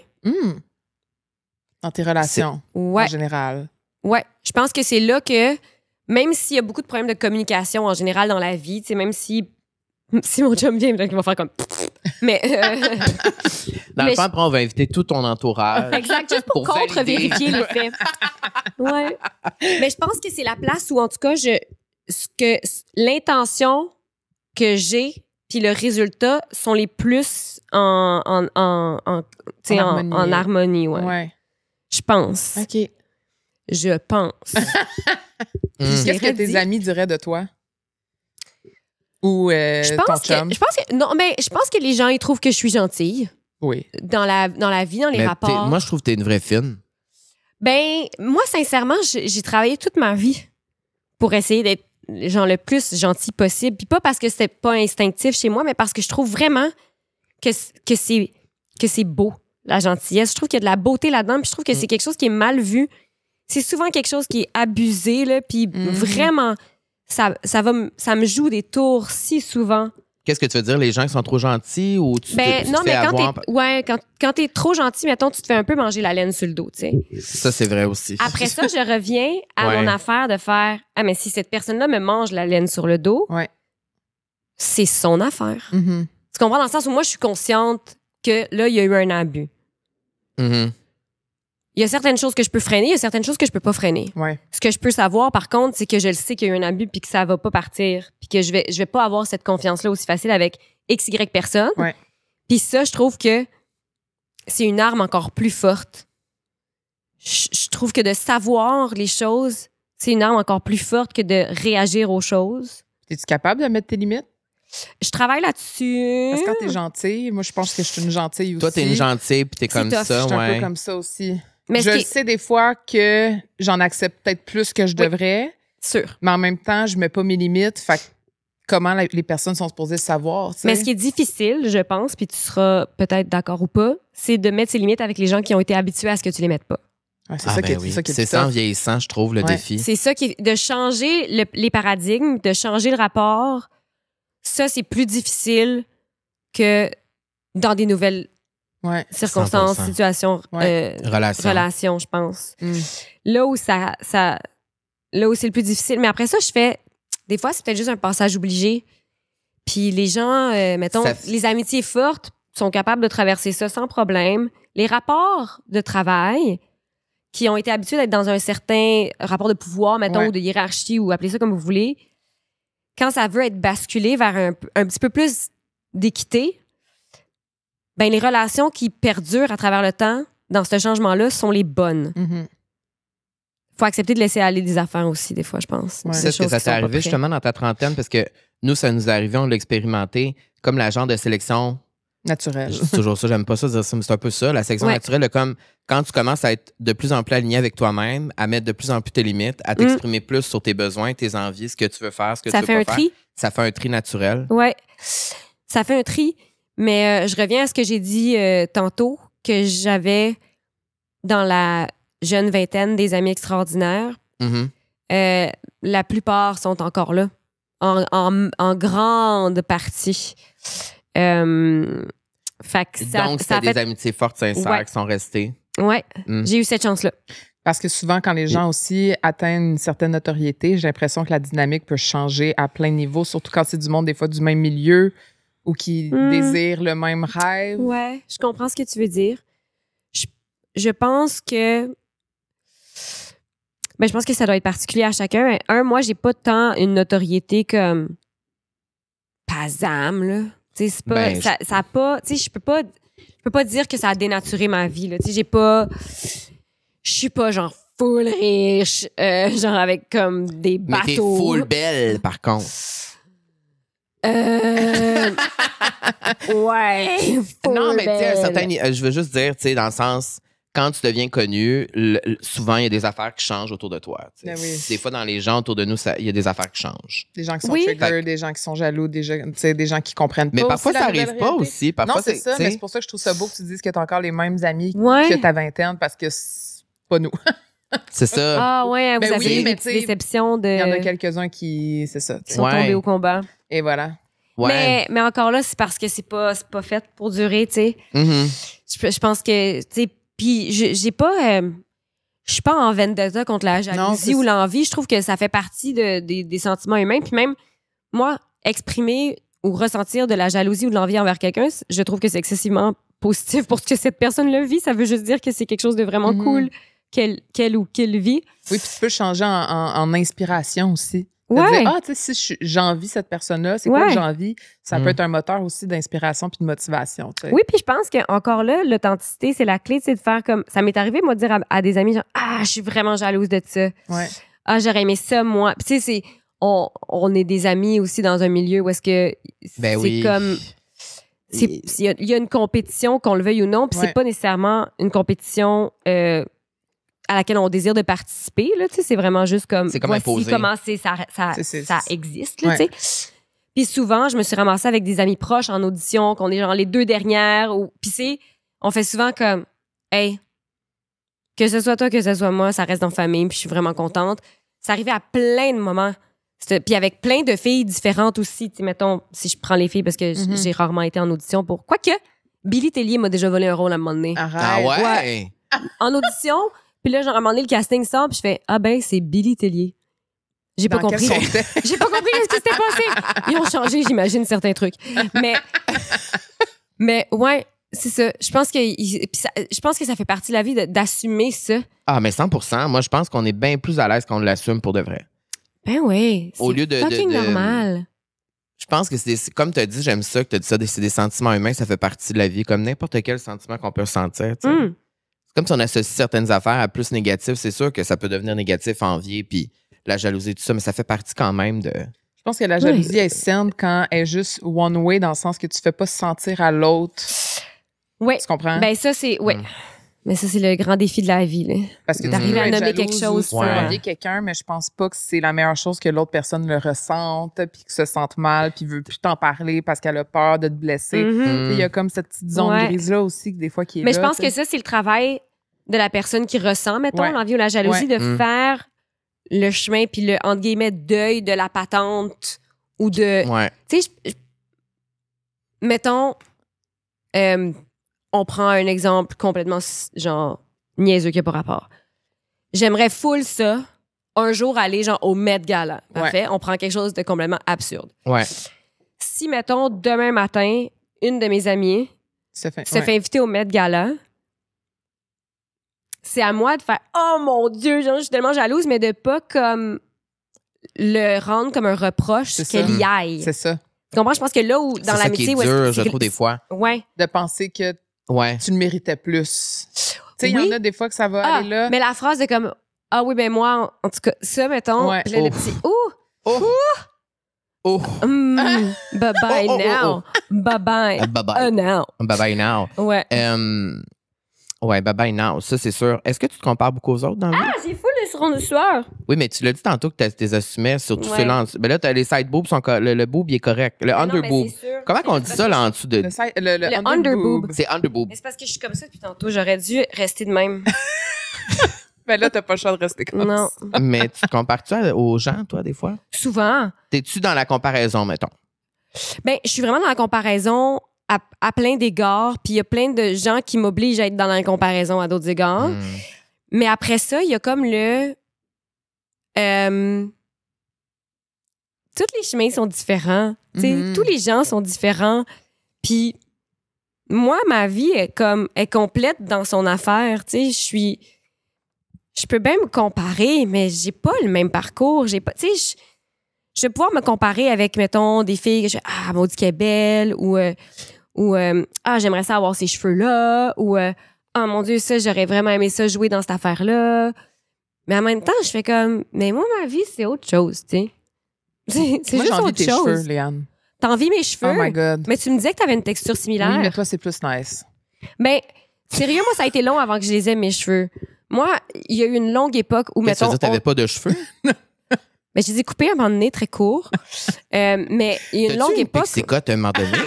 Dans tes relations, en général. Ouais. Je pense que c'est là que, même s'il y a beaucoup de problèmes de communication en général dans la vie, tu sais, même si mon chum vient, il va faire comme... Mais... Dans le fond, après, on va inviter tout ton entourage. Exact, juste pour contre-vérifier les faits. Ouais. Mais je pense que c'est la place où, en tout cas, l'intention que j'ai puis le résultat sont les plus en harmonie. Ouais. Je pense. OK. Je pense. Qu'est-ce que tes amis diraient de toi? Ou ton chum? Je pense que les gens, ils trouvent que je suis gentille. Oui. Dans la vie, dans les rapports. Moi, je trouve que t'es une vraie fine. Ben, moi, sincèrement, j'ai travaillé toute ma vie pour essayer d'être genre le plus gentil possible. Puis pas parce que c'était pas instinctif chez moi, mais parce que je trouve vraiment que c'est beau, la gentillesse. Je trouve qu'il y a de la beauté là-dedans, puis je trouve que c'est quelque chose qui est mal vu. C'est souvent quelque chose qui est abusé, là, puis vraiment ça me joue des tours si souvent. Qu'est-ce que tu veux dire? Les gens qui sont trop gentils ou tu te Non, fais avoir... quand t'es trop gentil, mettons, tu te fais un peu manger la laine sur le dos, tu sais. Ça, c'est vrai aussi. Après ça, je reviens à mon affaire de faire « Ah, mais si cette personne-là me mange la laine sur le dos, c'est son affaire. Mm-hmm. Tu comprends? Dans le sens où moi, je suis consciente que là, il y a eu un abus. Mm-hmm. Il y a certaines choses que je peux freiner, il y a certaines choses que je peux pas freiner. Ouais. Ce que je peux savoir, par contre, c'est que je le sais qu'il y a eu un abus puis que ça va pas partir. Puis que je vais pas avoir cette confiance-là aussi facile avec X, Y personne. Ouais. Puis ça, je trouve que c'est une arme encore plus forte. Je trouve que de savoir les choses, c'est une arme encore plus forte que de réagir aux choses. Es-tu capable de mettre tes limites? Je travaille là-dessus. Parce que quand t'es gentille, moi, je pense que je suis une gentille aussi. Toi, t'es une gentille puis t'es comme tough. ça, Je suis un peu comme ça aussi. Mais je sais des fois que j'en accepte peut-être plus que je devrais. Sûr. Mais en même temps, je mets pas mes limites. Fait que comment les personnes sont supposées savoir, tu sais? Mais ce qui est difficile, je pense, puis tu seras peut-être d'accord ou pas, c'est de mettre ses limites avec les gens qui ont été habitués à ce que tu les mettes pas. Ouais, c'est ça qui est C'est ça en vieillissant, je trouve, le défi. C'est ça qui est de changer les paradigmes, de changer le rapport. Ça, c'est plus difficile que dans des nouvelles circonstances, 100%. situations, relations, je pense. Là où là où c'est le plus difficile. Mais après ça, je fais... Des fois, c'est peut-être juste un passage obligé. Puis les gens, mettons, les amitiés fortes sont capables de traverser ça sans problème. Les rapports de travail qui ont été habitués d'être dans un certain rapport de pouvoir, mettons, ou de hiérarchie, ou appelez ça comme vous voulez, quand ça veut être basculé vers un petit peu plus d'équité, ben les relations qui perdurent à travers le temps dans ce changement-là sont les bonnes. Mm-hmm. Faut accepter de laisser aller des affaires aussi, des fois, je pense. Ouais. Est-ce que ça t'est arrivé justement dans ta trentaine? Parce que nous, ça nous est arrivé, on l'a expérimenté, comme la genre de sélection naturelle. C'est toujours ça, j'aime pas ça dire ça, mais c'est un peu ça. La sélection naturelle, comme quand tu commences à être de plus en plus aligné avec toi-même, à mettre de plus en plus tes limites, à t'exprimer plus sur tes besoins, tes envies, ce que tu veux faire, ce que tu veux pas faire. Ça fait un tri naturel. Oui, ça fait un tri. Mais je reviens à ce que j'ai dit tantôt, que j'avais dans la jeune vingtaine des amis extraordinaires. Mm-hmm. La plupart sont encore là, en grande partie. Donc, c'est des amitiés fortes, sincères qui sont restées. Oui, j'ai eu cette chance-là. Parce que souvent, quand les gens aussi atteignent une certaine notoriété, j'ai l'impression que la dynamique peut changer à plein de niveaux, surtout quand c'est du monde, des fois, du même milieu ou qui désire le même rêve. Oui, je comprends ce que tu veux dire. Je pense que... Ben, je pense que ça doit être particulier à chacun. Moi, j'ai pas tant une notoriété comme Pazam, là. Tu sais, c'est pas... ça a pas... Tu sais, je peux pas dire que ça a dénaturé ma vie, là. Tu sais, je suis pas, genre, full riche, genre, avec comme des bateaux. Mais t'es full belle, par contre. Ouais. Non, mais tu sais, je veux juste dire, tu sais, dans le sens... Quand tu deviens connu, souvent, il y a des affaires qui changent autour de toi. Oui. Des fois, dans les gens autour de nous, il y a des affaires qui changent. Des gens qui sont trigger, des gens qui sont jaloux, des gens qui comprennent pas. Mais parfois, ça n'arrive pas aussi. Parfois, non, c'est ça, mais c'est pour ça que je trouve ça beau que tu dises que tu as encore les mêmes amis que ta vingtaine, parce que c'est pas nous. C'est ça. Ah ouais, vous avez eu des déceptions de... Il y en a quelques-uns qui, c'est ça. Qui sont tombés au combat. Et voilà. Ouais. Mais encore là, c'est parce que c'est pas fait pour durer, tu sais. Mm-hmm. Je pense que, tu sais, puis j'ai pas... je suis pas en vendetta contre la jalousie ou l'envie. Je trouve que ça fait partie des sentiments humains. Puis même, moi, exprimer ou ressentir de la jalousie ou de l'envie envers quelqu'un, je trouve que c'est excessivement positif pour ce que cette personne le vit. Ça veut juste dire que c'est quelque chose de vraiment cool qu'elle ou qu'il vit. Oui, puis tu peux changer en inspiration aussi. Ouais. Dire, tu sais, si j'envie cette personne-là, c'est quoi que j'envie? Ça peut être un moteur aussi d'inspiration puis de motivation. Tu sais. Oui, puis je pense qu'encore là, l'authenticité, c'est la clé, c'est de faire comme... Ça m'est arrivé, moi, de dire à des amis, genre, je suis vraiment jalouse de ça. Ouais. J'aurais aimé ça, moi. Puis tu sais, on est des amis aussi dans un milieu où est-ce que c'est comme... Il y a une compétition, qu'on le veuille ou non, puis c'est pas nécessairement une compétition... à laquelle on désire de participer, là, tu sais, c'est vraiment juste comme, c'est comme voici imposé. comment ça existe, là, tu sais. Puis souvent, je me suis ramassée avec des amis proches en audition, qu'on est genre les 2 dernières, puis on fait souvent comme, hey, que ce soit toi, que ce soit moi, ça reste dans la famille, puis je suis vraiment contente. Ça arrivait à plein de moments Puis avec plein de filles différentes aussi. Tu sais, mettons, si je prends les filles parce que j'ai rarement été en audition pour... Quoique, Billy Tellier m'a déjà volé un rôle à un moment donné. Arrête. Ah ouais? En audition, puis là, genre, à un moment donné, le casting sort, puis je fais « Ah ben, c'est Billy Tellier. » J'ai pas Dans compris. quel contexte? J'ai pas compris ce qui s'était passé. Ils ont changé, j'imagine, certains trucs. Mais ouais, c'est ça. Je pense que ça fait partie de la vie d'assumer ça. Ah, mais 100%. Moi, je pense qu'on est bien plus à l'aise qu'on l'assume pour de vrai. Ben oui. Au lieu de fucking normal. Je pense que c'est comme tu as dit, j'aime ça que tu as dit ça, c'est des sentiments humains, ça fait partie de la vie, comme n'importe quel sentiment qu'on peut ressentir. Tu sais. C'est comme si on associe certaines affaires à plus négatif. C'est sûr que ça peut devenir négatif, envier, puis la jalousie, tout ça, mais ça fait partie quand même de. Je pense que la jalousie est saine quand elle est juste one way, dans le sens que tu fais pas se sentir à l'autre. Oui. Tu comprends? Ben ça, c'est... Ouais. Mais ça, c'est le grand défi de la vie. Là. Parce que d'arriver à nommer quelque chose. Tu peux envier quelqu'un, mais je pense pas que c'est la meilleure chose que l'autre personne le ressente, puis que se sente mal, puis veut plus t'en parler parce qu'elle a peur de te blesser. Il y a comme cette petite zone grise-là aussi, que des fois, qui est mais là. Mais je pense que ça, c'est le travail de la personne qui ressent, mettons, l'envie ou la jalousie, de faire le chemin, puis le, entre guillemets, deuil de la patente ou de... Ouais. Tu sais, mettons... on prend un exemple complètement, genre, niaiseux qui n'a pas rapport. J'aimerais full ça, un jour aller, genre, au Met Gala. Parfait? On prend quelque chose de complètement absurde. Ouais. Si, mettons, demain matin, une de mes amies se fait inviter au Met Gala, c'est à moi de faire « Oh mon Dieu, genre, je suis tellement jalouse », mais de pas comme le rendre comme un reproche qu'elle y aille. C'est ça. Tu comprends? Je pense que là où, dans l'amitié... C'est dur, je trouve, des fois. Ouais. De penser que tu le méritais plus. Tu sais, il y en a des fois que ça va aller là. Mais la phrase de comme « Ah oui, ben moi, en tout cas, ça, mettons... Puis là, le petit « Bye-bye now. Bye-bye. Bye-bye. Now. Bye-bye now. Ouais. Ouais, bye-bye now. Ça, c'est sûr. Est-ce que tu te compares beaucoup aux autres dans le vie? Ah, j'ai fou le suron du soir. Oui, mais tu l'as dit tantôt que tu les assumais, surtout ceux-là. Ben là, t'as les side boobs, le boob, il est correct. Le under boob. Comment on dit ça, là, en dessous de. Le under boob. C'est under boob. Mais c'est parce que je suis comme ça depuis tantôt. J'aurais dû rester de même. Ben là, t'as pas le choix de rester comme ça. Non. Mais tu te compares-tu aux gens, toi, des fois? Souvent. T'es-tu dans la comparaison, mettons? Ben, je suis vraiment dans la comparaison à plein d'égards. Puis il y a plein de gens qui m'obligent à être dans la comparaison à d'autres égards. Mais après ça, il y a comme le... tous les chemins sont différents. Tous les gens sont différents. Puis moi, ma vie est complète dans son affaire. Je peux bien me comparer, mais j'ai pas le même parcours. J'ai pas... Je vais pouvoir me comparer avec, mettons, des filles que je fais « Ah, maudit qu'elle est belle » ou ah, j'aimerais ça avoir ces cheveux-là » ou ah, mon Dieu, ça, j'aurais vraiment aimé ça jouer dans cette affaire-là. Mais en même temps, je fais comme, mais moi, ma vie, c'est autre chose, tu sais. C'est juste autre chose. Cheveux, Léane. T'as envie mes cheveux? Oh my God. Mais tu me disais que t'avais une texture similaire. Oui, mais toi, c'est plus nice. Ben, sérieux, moi, ça a été long avant que je les aie, mes cheveux. Moi, il y a eu une longue époque où, mettons... Ça veut dire que t'avais pas de cheveux? Ben, je les ai coupés à un moment donné, très court. Mais il y a une longue époque... C'est quoi, à un moment donné?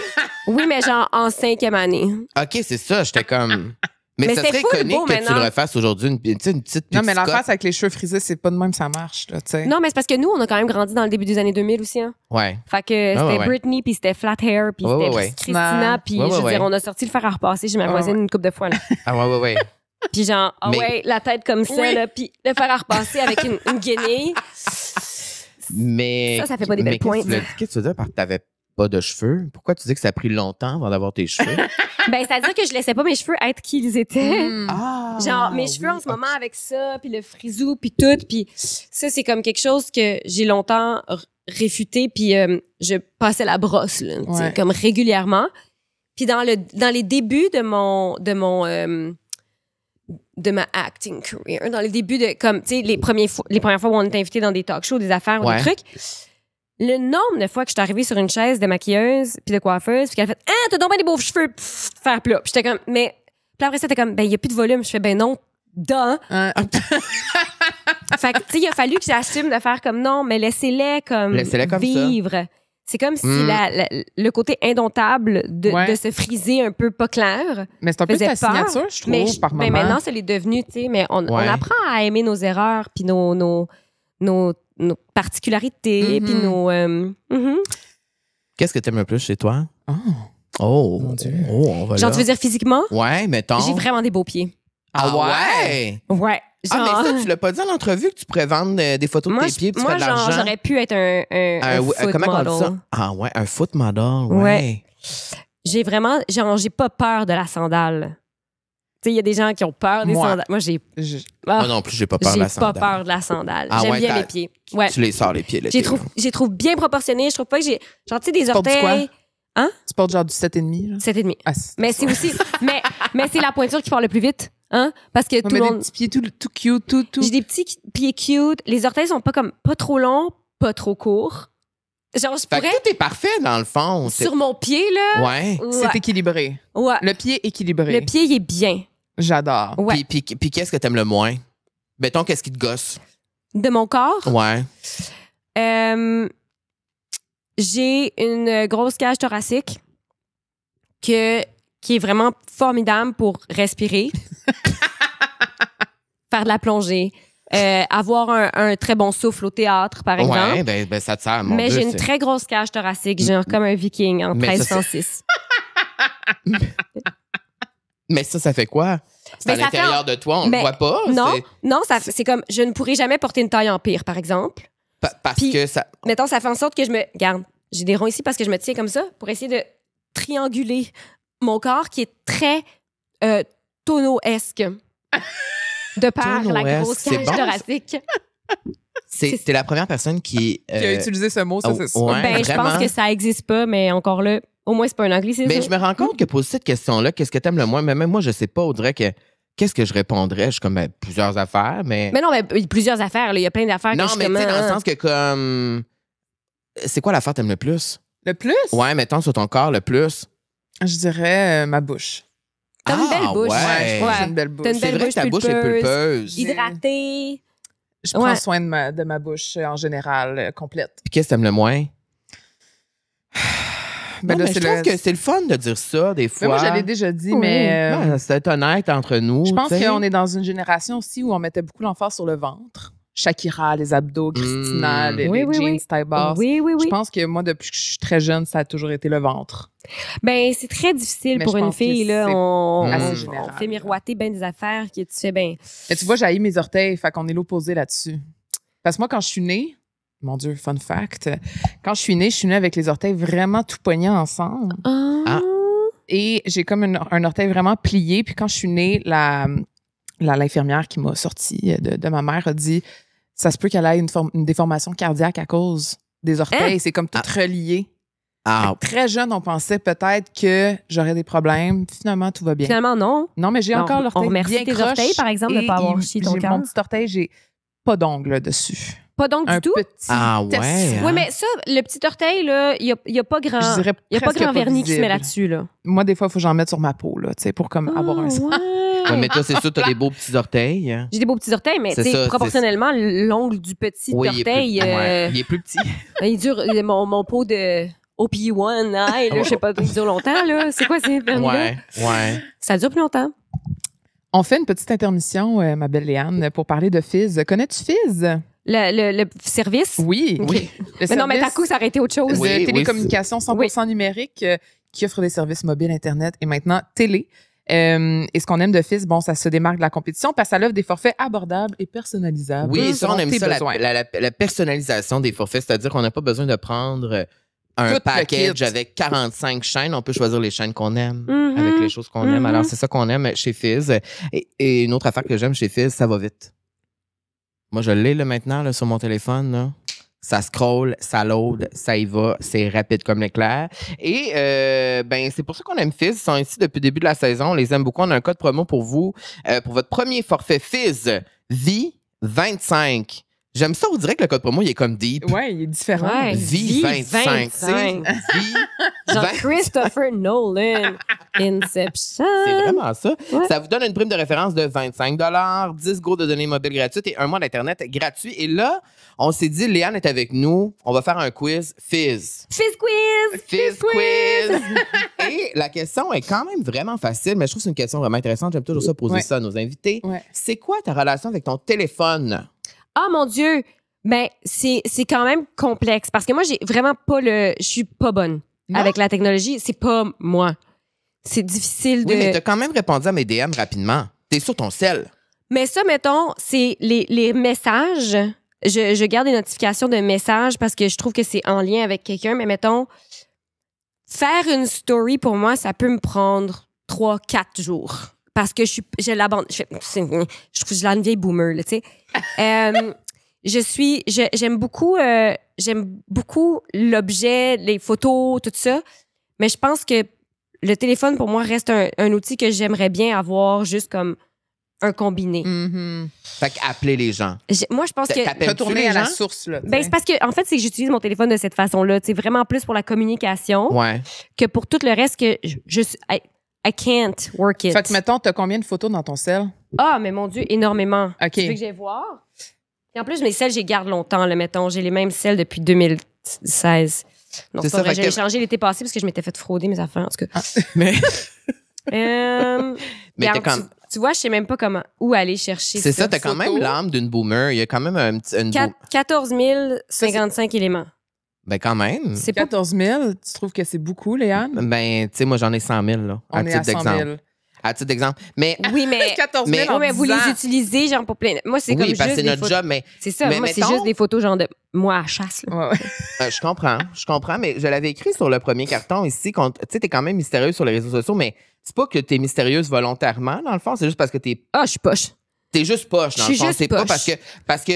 Oui, mais genre en 5e année. OK, c'est ça. J'étais comme... Mais ça serait iconique que maintenant. tu le refasses aujourd'hui, une petite Non, mais l'affaire, c'est avec les cheveux frisés, c'est pas de même ça marche, là, tu sais. Non, mais c'est parce que nous, on a quand même grandi dans le début des années 2000 aussi, hein. Ouais. Fait que c'était Britney, puis c'était Flat Hair, puis c'était Christina, puis je veux dire, on a sorti le fer à repasser chez ma voisine une couple de fois, là. Ah ouais. Puis genre, la tête comme ça, là, puis le fer à repasser avec une guenille. Mais... Ça fait pas des belles pointes. Qu'est-ce que tu veux dire par que t'avais pas de cheveux? Pourquoi tu dis que ça a pris longtemps avant d'avoir tes cheveux? Ben, c'est-à-dire que je laissais pas mes cheveux être qui ils étaient. Ah, genre, mes cheveux en ce moment avec ça, puis le frisou, puis tout. Puis ça, c'est comme quelque chose que j'ai longtemps réfuté, puis je passais la brosse, là, comme régulièrement. Puis dans les débuts de ma acting career, dans les débuts de, comme, tu sais, les premières fois où on était invité dans des talk shows, des affaires ou des trucs, le nombre de fois que je suis arrivée sur une chaise de maquilleuse puis de coiffeuse puis qu'elle a fait « Ah, t'as donc bien des beaux cheveux! » Pff, faire plat. Puis j'étais comme « Mais... » Puis après ça, t'es comme « Ben, il y a plus de volume. » Je fais « Ben non, Fait que, tu sais, il a fallu que j'assume de faire comme « Non, mais laissez-les comme vivre. » C'est comme si le côté indomptable de se friser un peu pas clair. Mais c'est un peu ta signature, je trouve, par moment. Mais maintenant, ça l'est devenu, tu sais. Mais on apprend à aimer nos erreurs puis nos nos particularités, puis nos... Qu'est-ce que t'aimes le plus chez toi? Oh, mon Dieu. On va Genre, là. tu veux dire physiquement? Ouais, mettons. J'ai vraiment des beaux pieds. Ah ouais? Ouais. Genre, Ah, mais ça, tu l'as pas dit en entrevue que tu pourrais vendre des photos de tes pieds et tu fais de l'argent? J'aurais pu être un foot comment on dit ça? model. Ah ouais, un foot model, ouais. Ouais. J'ai vraiment... Genre, j'ai pas peur de la sandale. Tu sais, il y a des gens qui ont peur des sandales. Moi, j'ai... Moi non plus, j'ai pas peur de la sandale. J'ai pas peur de la sandale. Ah J'aime ouais, bien mes pieds. Ouais. Tu les sors les pieds, là. J'ai trouve bien proportionné. Je trouve pas que j'ai... Genre, tu sais, des portes du orteils... Hein? Tu portes genre du 7,5? 7,5. Ah, Mais c'est aussi... mais c'est la pointure qui part le plus vite. Hein? Parce que tout le monde... des petits pieds tout cute, tout. J'ai des petits pieds cute. Les orteils sont pas trop longs, pas trop courts. Genre, je Fait pourrais... que tout est parfait, dans le fond. Sur mon pied, là... Ouais. C'est équilibré. Ouais. Le pied équilibré. Le pied, il est bien. J'adore. Ouais. Puis qu'est-ce que t'aimes le moins? Mettons, qu'est-ce qui te gosse? De mon corps, Ouais. j'ai une grosse cage thoracique qui est vraiment formidable pour respirer, faire de la plongée, avoir un très bon souffle au théâtre, par exemple. Ouais, ben ça te sert, mon Mais Dieu, j'ai une très grosse cage thoracique, genre comme un viking en Mais ça, 1306. Mais ça fait quoi? C'est à Mais ça l'intérieur fait- de toi, on le Mais voit pas? Non, c'est comme, je ne pourrais jamais porter une taille en pire, par exemple. Parce Puis- que ça... Mettons, ça fait en sorte que je me... Garde, j'ai des ronds ici parce que je me tiens comme ça pour essayer de trianguler mon corps qui est très tonneau-esque. De par la Tonneau-esque, grosse c'est cage bon, ça. thoracique. T'es la première personne qui... Qui a utilisé ce mot, ça, oh, c'est sûr. ouais. Ben, je pense vraiment. que ça existe pas, mais encore là, au moins, c'est pas un anglicisme. Mais je me rends compte que poser cette question-là, qu'est-ce que t'aimes le moins? Mais même moi, je sais pas, on dirait que... Qu'est-ce que je répondrais? Je suis comme, plusieurs affaires, mais... Mais non, mais il y a plusieurs affaires. là. Il y a plein d'affaires non, que je mais suis tu sais, comme, dans le sens que comme... C'est quoi l'affaire que t'aimes le plus? Le plus? Ouais, mettons sur ton corps, le plus. Je dirais ma bouche. T'as une belle bouche. Ouais. Ouais. J'ai une belle bouche. T'as une C'est belle vrai que ta bouche est pulpeuse. hydratée. Je prends Ouais. soin de ma bouche en général, complète. Puis qu'est-ce que t'aimes le moins? Ben Non, là, mais je c'est trouve le- que c'est le fun de dire ça, des Mais fois. moi, je l'ai déjà dit, Oui. mais Ouais, c'est honnête entre nous. je pense tu sais. qu'on est dans une génération aussi où on mettait beaucoup l'emphase sur le ventre. Shakira, les abdos, Christina, les Oui, oui, jeans oui. taille basse. Oui. Je pense que moi, depuis que je suis très jeune, ça a toujours été le ventre. Ben, c'est très difficile Mais pour je une pense que fille. Là. c'est On assez général, fait miroiter bien des affaires que tu fais bien. Mais tu vois, j'ai haï mes orteils, fait qu'on est l'opposé là-dessus. Parce que moi, quand je suis née, mon Dieu, fun fact, quand je suis née avec les orteils vraiment tout poignés ensemble. Ah. Et j'ai comme un orteil vraiment plié. Puis quand je suis née, l'infirmière qui m'a sortie de ma mère a dit ça se peut qu'elle ait une déformation cardiaque à cause des orteils. C'est comme tout relié. Ah, Très jeune, on pensait peut-être que j'aurais des problèmes. Finalement, tout va bien. Finalement, non. Non, mais j'ai Non, encore on l'orteil remercie bien tes croche. orteils, par exemple, de et pas avoir chié ton j'ai cœur. Mon petit orteil, j'ai pas d'ongles dessus. Pas donc du Un tout. petit Ah ouais, test. hein? Oui, mais ça, le petit orteil, là, il n'y a pas grand. Je dirais Il n'y a pas presque grand vernis qui se met visible. là-dessus, là. Moi, des fois, il faut que j'en mette sur ma peau, là, tu sais, pour comme avoir un sens. Ouais, mais toi, c'est sûr, t'as des beaux petits orteils. J'ai des beaux petits orteils, mais C'est tu sais, ça, proportionnellement, l'ongle du petit Oui, il est orteil, plus- ouais, il est plus petit. il dure mon pot de OP1, là, je sais pas, il dure longtemps, là. C'est quoi ces vernis-là? Ouais. Ça dure plus longtemps. On fait une petite intermission, ma belle Léane, pour parler de Fizz. Connais-tu Fizz? Le service? Oui. OK. Oui. Le Mais non, mais service d'un coup, ça aurait été autre chose. de Oui, télécommunications 100% numérique qui offre des services mobiles, Internet et maintenant télé. Et ce qu'on aime de Fizz, bon, ça se démarque de la compétition parce que ça offre des forfaits abordables et personnalisables. Oui, ça, selon on aime tes ça, besoins. la personnalisation des forfaits. C'est-à-dire qu'on n'a pas besoin de prendre un Tout le package kit. avec 45 chaînes. On peut choisir les chaînes qu'on aime Mhm. avec les choses qu'on aime. Mhm. Alors, c'est ça qu'on aime chez Fizz. Et une autre affaire que j'aime chez Fizz, ça va vite. Moi, je l'ai là, maintenant là, sur mon téléphone. Là. Ça scroll, ça load, ça y va, c'est rapide comme l'éclair. Et ben c'est pour ça qu'on aime Fizz. Ils sont ici depuis le début de la saison. On les aime beaucoup. On a un code promo pour vous. Pour votre premier forfait Fizz, vie 25. J'aime ça, on dirait que le code promo, il est comme deep. Ouais, il est différent. Ouais. Vie 25. 25. Vie Genre 20. Christopher Nolan. Inception. C'est vraiment ça. Ouais. Ça vous donne une prime de référence de 25 10 go de données mobiles gratuites et un mois d'Internet gratuit. Et là, on s'est dit, Léane est avec nous. On va faire un quiz Fizz. Fizz quiz! Fizz quiz! Et la question est quand même vraiment facile, mais je trouve que c'est une question vraiment intéressante. J'aime toujours ça poser Ouais. ça à nos invités. Ouais. C'est quoi ta relation avec ton téléphone? Ah, mon Dieu! Ben, c'est quand même complexe parce que moi, j'ai vraiment pas je suis pas bonne avec la technologie. C'est pas moi. C'est difficile de. Oui, mais t'as quand même répondu à mes DM rapidement. T'es sur ton cell. Mais ça, mettons, c'est les messages. Je garde des notifications de messages parce que je trouve que c'est en lien avec quelqu'un. Mais mettons, faire une story, pour moi, ça peut me prendre 3-4 jours. Parce que je l'abandonne. Je trouve que je une vieille boomer, là, tu sais. J'aime beaucoup l'objet, les photos, tout ça. Mais je pense que le téléphone, pour moi, reste un outil que j'aimerais bien avoir juste comme un combiné. Mm-hmm. Fait qu'appeler les gens. Moi, je pense que... Retourner à la source, là. Ben, c'est parce que, en fait, c'est que j'utilise mon téléphone de cette façon-là. C'est vraiment plus pour la communication que pour tout le reste que I can't work it. Fait que, mettons, t'as combien de photos dans ton cell? Ah, mais mon Dieu, énormément. OK. Tu veux que j'aille voir? Et en plus, mes selles, je les garde longtemps, là, mettons. J'ai les mêmes selles depuis 2016. Non, c'est pas vrai. J'ai changé l'été passé parce que je m'étais fait frauder mes affaires, en tout cas. Mais regarde, tu vois, je sais même pas où aller chercher. C'est ça, t'as quand même l'âme d'une boomer. Il y a quand même un petit... 14 055 éléments. Ben quand même. C'est 14 000, tu trouves que c'est beaucoup, Léane? Ben, tu sais, moi, j'en ai 100 000, là. On est à 100 000. À titre d'exemple. Mais... Oui, mais... 14 000 mais vous les utilisez, genre, pour plein... Moi, c'est comme juste parce que c'est notre job, mais... C'est ça, moi, c'est juste des photos, genre, de moi à chasse, là. Ouais. Je comprends, mais je l'avais écrit sur le premier carton ici. Tu sais, t'es quand même mystérieuse sur les réseaux sociaux, mais c'est pas que t'es mystérieuse volontairement, dans le fond, c'est juste parce que t'es... Ah, je suis poche. T'es juste poche, dans le fond. C'est pas parce que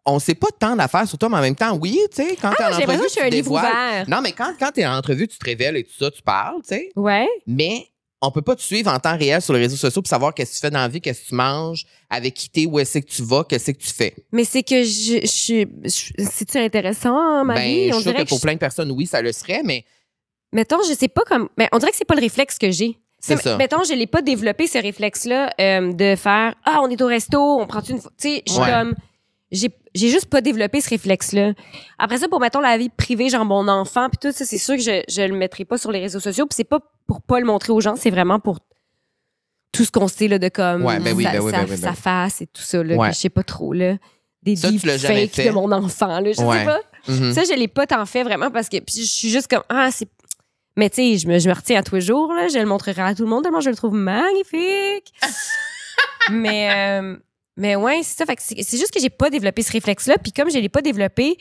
on sait pas tant d'affaires sur toi, mais en même temps, oui, tu sais, quand t'es en entrevue, tu te dévoiles. Non, mais quand t'es en entrevue, tu te révèles et tout ça, tu parles, tu sais. Ouais. Mais on peut pas te suivre en temps réel sur les réseaux sociaux pour savoir qu'est-ce que tu fais dans la vie, qu'est-ce que tu manges, avec qui t'es, où est-ce que tu vas, qu'est-ce que tu fais. Mais c'est que c'est-tu intéressant, ma vie? Je suis sûre que pour plein de personnes, oui, ça le serait, mais... Mettons, je sais pas comme... Mais on dirait que c'est pas le réflexe que j'ai. C'est ça. Mettons, je l'ai pas développé, ce réflexe-là, de faire « Ah, on est au resto, on prend une... » Tu sais, je suis comme... J'ai juste pas développé ce réflexe-là. Après ça, pour, mettons, la vie privée, genre mon enfant, puis tout ça, c'est sûr que je le mettrai pas sur les réseaux sociaux. Puis c'est pas pour pas le montrer aux gens, c'est vraiment pour tout ce qu'on sait, là, de comme sa face et tout ça, là, que je sais pas trop, là. Des deepfakes de mon enfant, là, je sais pas. Mm-hmm. Ça, je l'ai pas tant fait vraiment parce que puis je suis juste comme, c'est... Mais tu sais, je me retiens à tous les jours, là, je le montrerai à tout le monde tellement je le trouve magnifique. Mais ouais, c'est ça. Fait que c'est juste que j'ai pas développé ce réflexe-là. Puis comme je l'ai pas développé,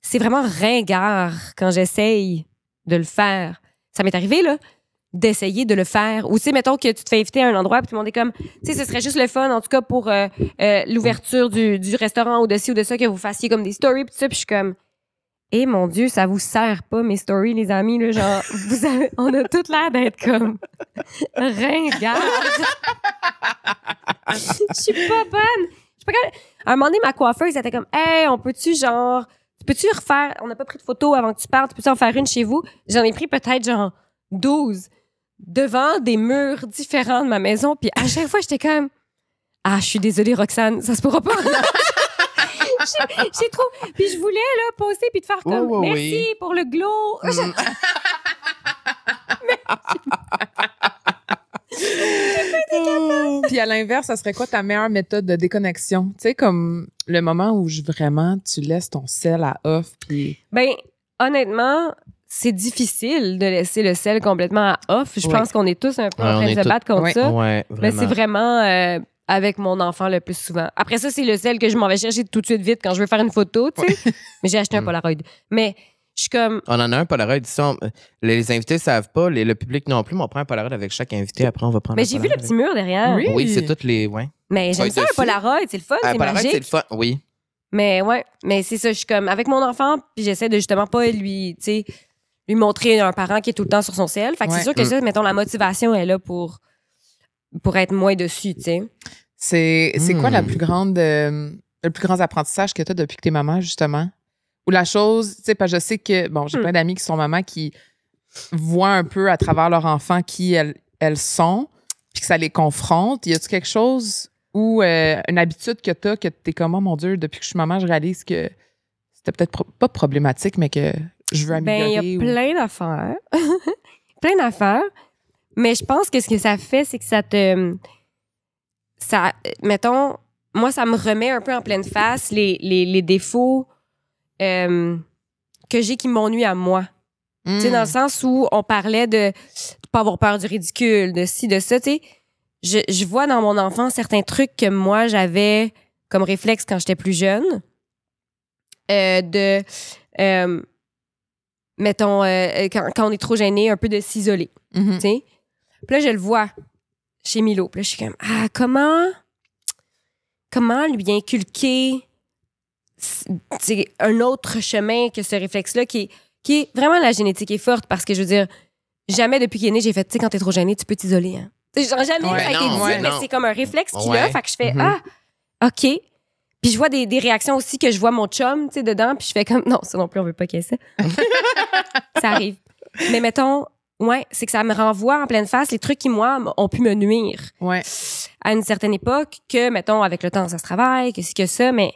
c'est vraiment ringard quand j'essaye de le faire. Ça m'est arrivé, là, d'essayer de le faire. Ou tu sais, mettons que tu te fais inviter à un endroit puis tout le monde est comme, tu sais, ce serait juste le fun, en tout cas pour l'ouverture du restaurant ou de ci ou de ça, que vous fassiez comme des stories puis tout ça. Puis je suis comme, mon Dieu, ça vous sert pas mes stories, les amis, là, genre, on a tout l'air d'être comme ringard. Je suis pas bonne. À un moment donné, ma coiffeuse était comme, on peux-tu genre, peux-tu refaire, on n'a pas pris de photos avant que tu partes, peux-tu en faire une chez vous? J'en ai pris peut-être genre 12 devant des murs différents de ma maison. Puis à chaque fois, j'étais comme, je suis désolée, Roxane, ça se pourra pas. J'ai trop. Puis je voulais là poster puis te faire comme merci pour le glow. Puis à l'inverse, ça serait quoi ta meilleure méthode de déconnexion? Tu sais, comme le moment où vraiment tu laisses ton sel à off. Puis... Ben, honnêtement, c'est difficile de laisser le sel complètement à off. Je pense qu'on est tous un peu en train de se battre contre ça. Ouais, mais c'est vraiment avec mon enfant le plus souvent. Après ça, c'est le sel que je m'en vais chercher tout de suite vite quand je veux faire une photo, tu sais. Mais j'ai acheté un Polaroid. Mais je suis comme... On en a un Polaroid ici. Les invités ne savent pas, le public non plus, mais on prend un Polaroid avec chaque invité. Après, on va prendre Mais j'ai vu le petit mur derrière. Oui, c'est toutes les... Ouais. Mais j'aime ça, un Polaroid. C'est le fun, c'est Polaroid, magique. c'est le fun, oui. Mais ouais, mais c'est ça. Je suis comme avec mon enfant, puis j'essaie de justement pas lui montrer un parent qui est tout le temps sur son cell. Fait que c'est sûr que ça, mettons, la motivation est là pour être moins dessus, tu sais. C'est quoi le plus grand apprentissage que tu as depuis que tu es maman, justement? Ou la chose, tu sais, parce que je sais que, bon, j'ai plein d'amis qui sont mamans qui voient un peu à travers leur enfant qui elles sont, puis que ça les confronte. Y a-tu quelque chose ou une habitude que tu as que tu es comme, oh mon Dieu, depuis que je suis maman, je réalise que c'était peut-être pas problématique, mais que je veux améliorer? Ben, il y a plein d'affaires. Plein d'affaires. Mais je pense que ce que ça fait, c'est que mettons, moi, ça me remet un peu en pleine face les défauts que j'ai qui m'ennuient à moi. Tu sais, dans le sens où on parlait de pas avoir peur du ridicule, de ci, de ça, tu sais. Je vois dans mon enfant certains trucs que moi, j'avais comme réflexe quand j'étais plus jeune. Mettons, quand on est trop gêné, un peu de s'isoler, tu sais. Puis là, je le vois chez Milo. Puis là, je suis comme, comment lui inculquer un autre chemin que ce réflexe-là qui est vraiment la génétique est forte parce que je veux dire, jamais depuis qu'il est né, j'ai fait, tu sais, quand t'es trop gêné, tu peux t'isoler. Hein? Genre, jamais ça a été dit, mais c'est comme un réflexe qu'il a. Fait que je fais, OK. Puis je vois des réactions aussi que je vois mon chum, tu sais, dedans. Puis je fais comme, non, ça non plus, on veut pas qu'il y ait ça. Ça arrive. Mais mettons, c'est que ça me renvoie en pleine face les trucs qui, moi, ont pu me nuire. À une certaine époque, que, mettons, avec le temps, ça se travaille, que c'est que ça, mais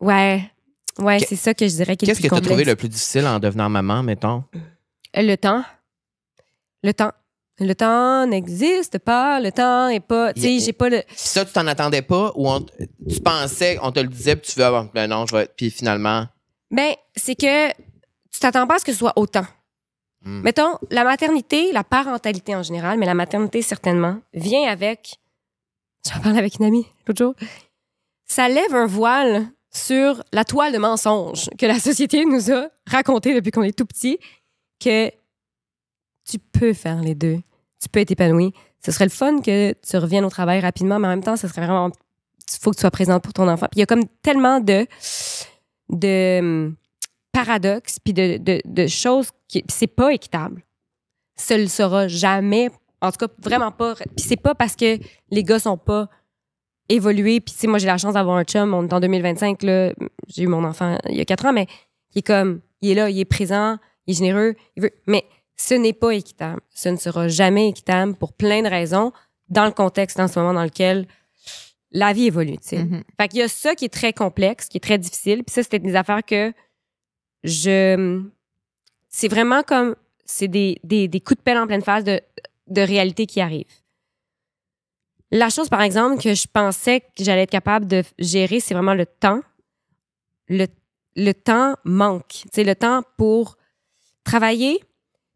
c'est ça que je dirais qui est le plus complexe. Qu'est-ce que tu as trouvé le plus difficile en devenant maman, mettons? Le temps. Le temps n'existe pas. Le temps est pas... Tu sais, j'ai pas le... Ça, tu t'en attendais pas ou tu pensais, on te le disait, puis tu fais, ben non, je vais... Puis finalement... Ben, c'est que tu t'attends pas à ce que ce soit autant. Mettons, la maternité, la parentalité en général, mais la maternité certainement, vient avec... J'en parlais avec une amie l'autre jour. Ça lève un voile sur la toile de mensonges que la société nous a raconté depuis qu'on est tout petit, que tu peux faire les deux. Tu peux être épanoui. Ce serait le fun que tu reviennes au travail rapidement, mais en même temps, ce serait vraiment... Il faut que tu sois présente pour ton enfant. Puis il y a comme tellement de paradoxes puis de choses qui... c'est pas équitable. Ça le sera jamais. En tout cas, vraiment pas. Puis c'est pas parce que les gars sont pas évolués. Puis tu sais, moi, j'ai la chance d'avoir un chum. On est en 2025, là. J'ai eu mon enfant il y a 4 ans, mais il est là, il est présent, il est généreux, il veut... Mais ce n'est pas équitable. Ce ne sera jamais équitable pour plein de raisons dans le contexte en ce moment dans lequel la vie évolue, tu sais. Fait qu'il y a ça qui est très complexe, qui est très difficile. Puis ça, c'était des affaires que c'est vraiment comme... C'est des coups de pelle en pleine face de réalité qui arrivent. La chose, par exemple, que je pensais que j'allais être capable de gérer, c'est vraiment le temps. Le temps manque. Tu sais, le temps pour travailler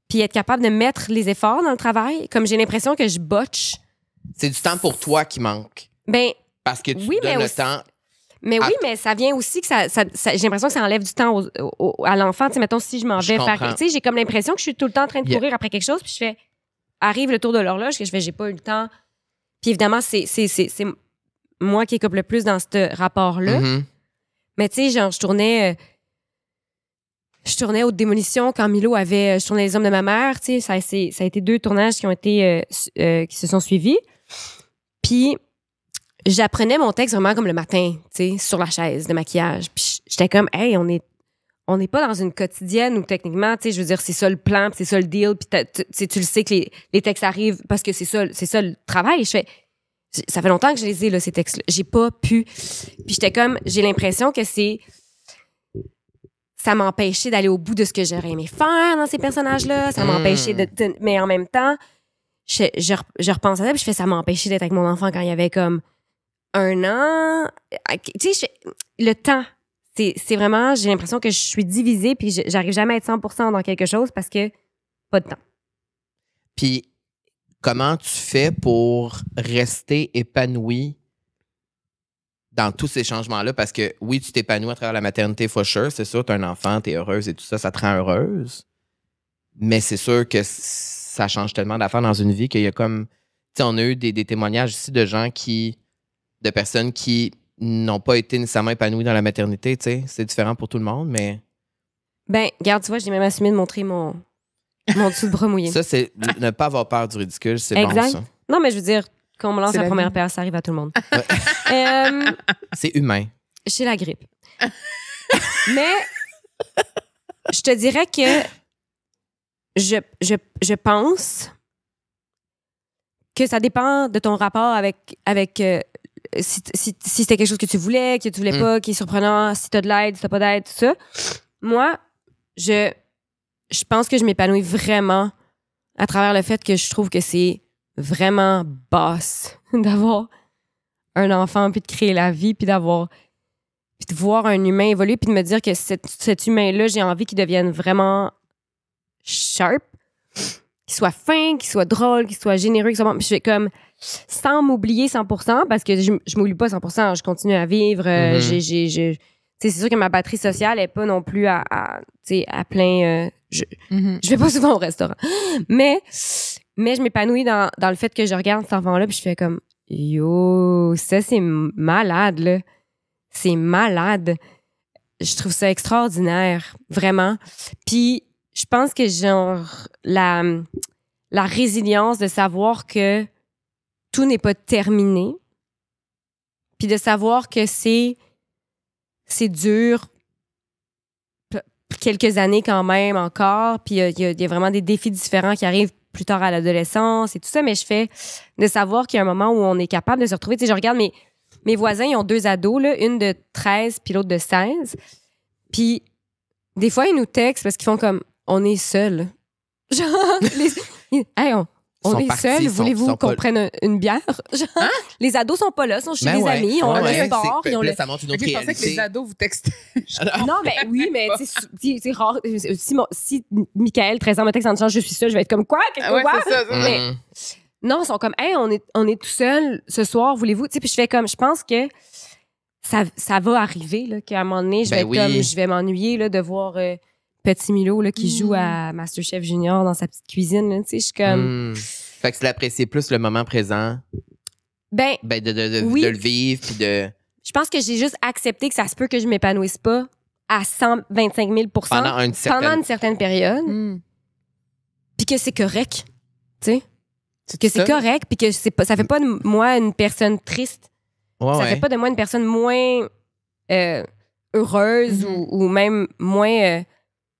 puis être capable de mettre les efforts dans le travail. Comme j'ai l'impression que je botche. C'est du temps pour toi qui manque. Ben, parce que tu donnes le temps... Mais oui, mais ça vient aussi que ça j'ai l'impression que ça enlève du temps à l'enfant. Tu sais, mettons, si je m'en vais faire... Tu sais, j'ai comme l'impression que je suis tout le temps en train de courir après quelque chose, puis je fais... Arrive le tour de l'horloge, que je fais, j'ai pas eu le temps. Puis évidemment, c'est moi qui écope le plus dans ce rapport-là. Mais tu sais, genre, je tournais aux démolitions quand Milo je tournais Les Hommes de ma mère. Tu sais, ça a été 2 tournages qui ont été... qui se sont suivis. Puis... J'apprenais mon texte vraiment comme le matin, tu sais, sur la chaise de maquillage. Puis j'étais comme, hey, on n'est pas dans une quotidienne où techniquement, tu sais, je veux dire, c'est ça le plan, puis c'est ça le deal, puis tu le sais que les textes arrivent parce que c'est ça le travail. Ça fait longtemps que je les ai, là, ces textes-là. J'ai pas pu. Puis j'étais comme, j'ai l'impression que ça m'empêchait d'aller au bout de ce que j'aurais aimé faire dans ces personnages-là. Ça m'empêchait mais en même temps, je repense à ça, puis je fais, ça m'empêchait d'être avec mon enfant quand il y avait comme 1 an. Tu sais, le temps, c'est vraiment, j'ai l'impression que je suis divisée puis j'arrive jamais à être 100% dans quelque chose parce que pas de temps. Puis, comment tu fais pour rester épanouie dans tous ces changements-là? Parce que oui, tu t'épanouis à travers la maternité, for sure. C'est sûr, tu as un enfant, tu es heureuse et tout ça, ça te rend heureuse. Mais c'est sûr que ça change tellement d'affaires dans une vie qu'il y a comme... Tu sais, on a eu des témoignages ici de personnes qui n'ont pas été nécessairement épanouies dans la maternité, tu sais. C'est différent pour tout le monde, mais... Ben, regarde, tu vois, j'ai même assumé de montrer mon dessous de bras mouillé. Ça, c'est ne pas avoir peur du ridicule, c'est exact. bon, ça. Non, mais je veux dire, quand on me lance la première paire, ça arrive à tout le monde. C'est humain. J'ai la grippe. Mais je te dirais que je pense que ça dépend de ton rapport avec si c'était quelque chose que tu voulais pas, qui est surprenant, si t'as de l'aide, si t'as pas d'aide, tout ça. Moi, je pense que je m'épanouis vraiment à travers le fait que je trouve que c'est vraiment basse d'avoir un enfant, puis de créer la vie, puis de voir un humain évoluer, puis de me dire que cet humain-là, j'ai envie qu'il devienne vraiment sharp, qu'il soit fin, qu'il soit drôle, qu'il soit généreux, qu'il soit bon. Puis je fais comme, sans m'oublier 100%, parce que je m'oublie pas 100%, je continue à vivre, c'est sûr que ma batterie sociale n'est pas non plus à plein... je vais pas souvent au restaurant. Mais je m'épanouis dans le fait que je regarde cet enfant-là puis je fais comme « Yo, ça, c'est malade, là. C'est malade. » Je trouve ça extraordinaire, vraiment. Puis je pense que genre la résilience de savoir que tout n'est pas terminé puis de savoir que c'est dur quelques années quand même encore, puis il y a vraiment des défis différents qui arrivent plus tard à l'adolescence et tout ça, mais je fais de savoir qu'il y a un moment où on est capable de se retrouver. Tu sais, je regarde mes voisins, ils ont 2 ados, là, une de 13 puis l'autre de 16, puis des fois, ils nous textent parce qu'ils font comme « On est seuls. » Genre, hey, on est seuls, voulez-vous qu'on prenne une bière? Genre, les ados sont pas là, sont chez les amis, ils ont le sport. Ça montre une autre réalité. Je pensais que les ados vous textaient. Non, mais oui, mais c'est rare. Si Michael, 13 ans, me texte en disant je suis seule, je vais être comme quoi? Ouais, c'est ça. Mais, non, ils sont comme, hey, on est tout seul ce soir, voulez-vous? Puis je fais comme, je pense que ça va arriver, là, qu'à un moment donné, je vais m'ennuyer là, de voir Petit Milo là, qui joue à MasterChef Junior dans sa petite cuisine. Là, je suis comme... Fait que c'est d'apprécier plus le moment présent. De le vivre. Puis de... Je pense que j'ai juste accepté que ça se peut que je m'épanouisse pas à 125 000 % pendant une certaine période. Puis que c'est correct. Tu sais? Que c'est correct. Puis que ça fait pas de moi une personne triste. Ça fait pas de moi une personne moins heureuse ou même moins...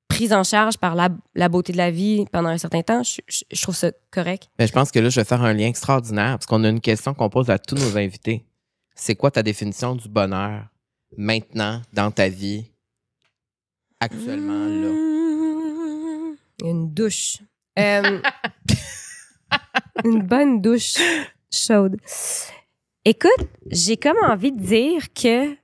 prise en charge par la beauté de la vie pendant un certain temps, je trouve ça correct. Mais je pense que là, je vais faire un lien extraordinaire parce qu'on a une question qu'on pose à tous nos invités. C'est quoi ta définition du bonheur maintenant dans ta vie, actuellement, là? Une douche. Une bonne douche chaude. Écoute, j'ai comme envie de dire que...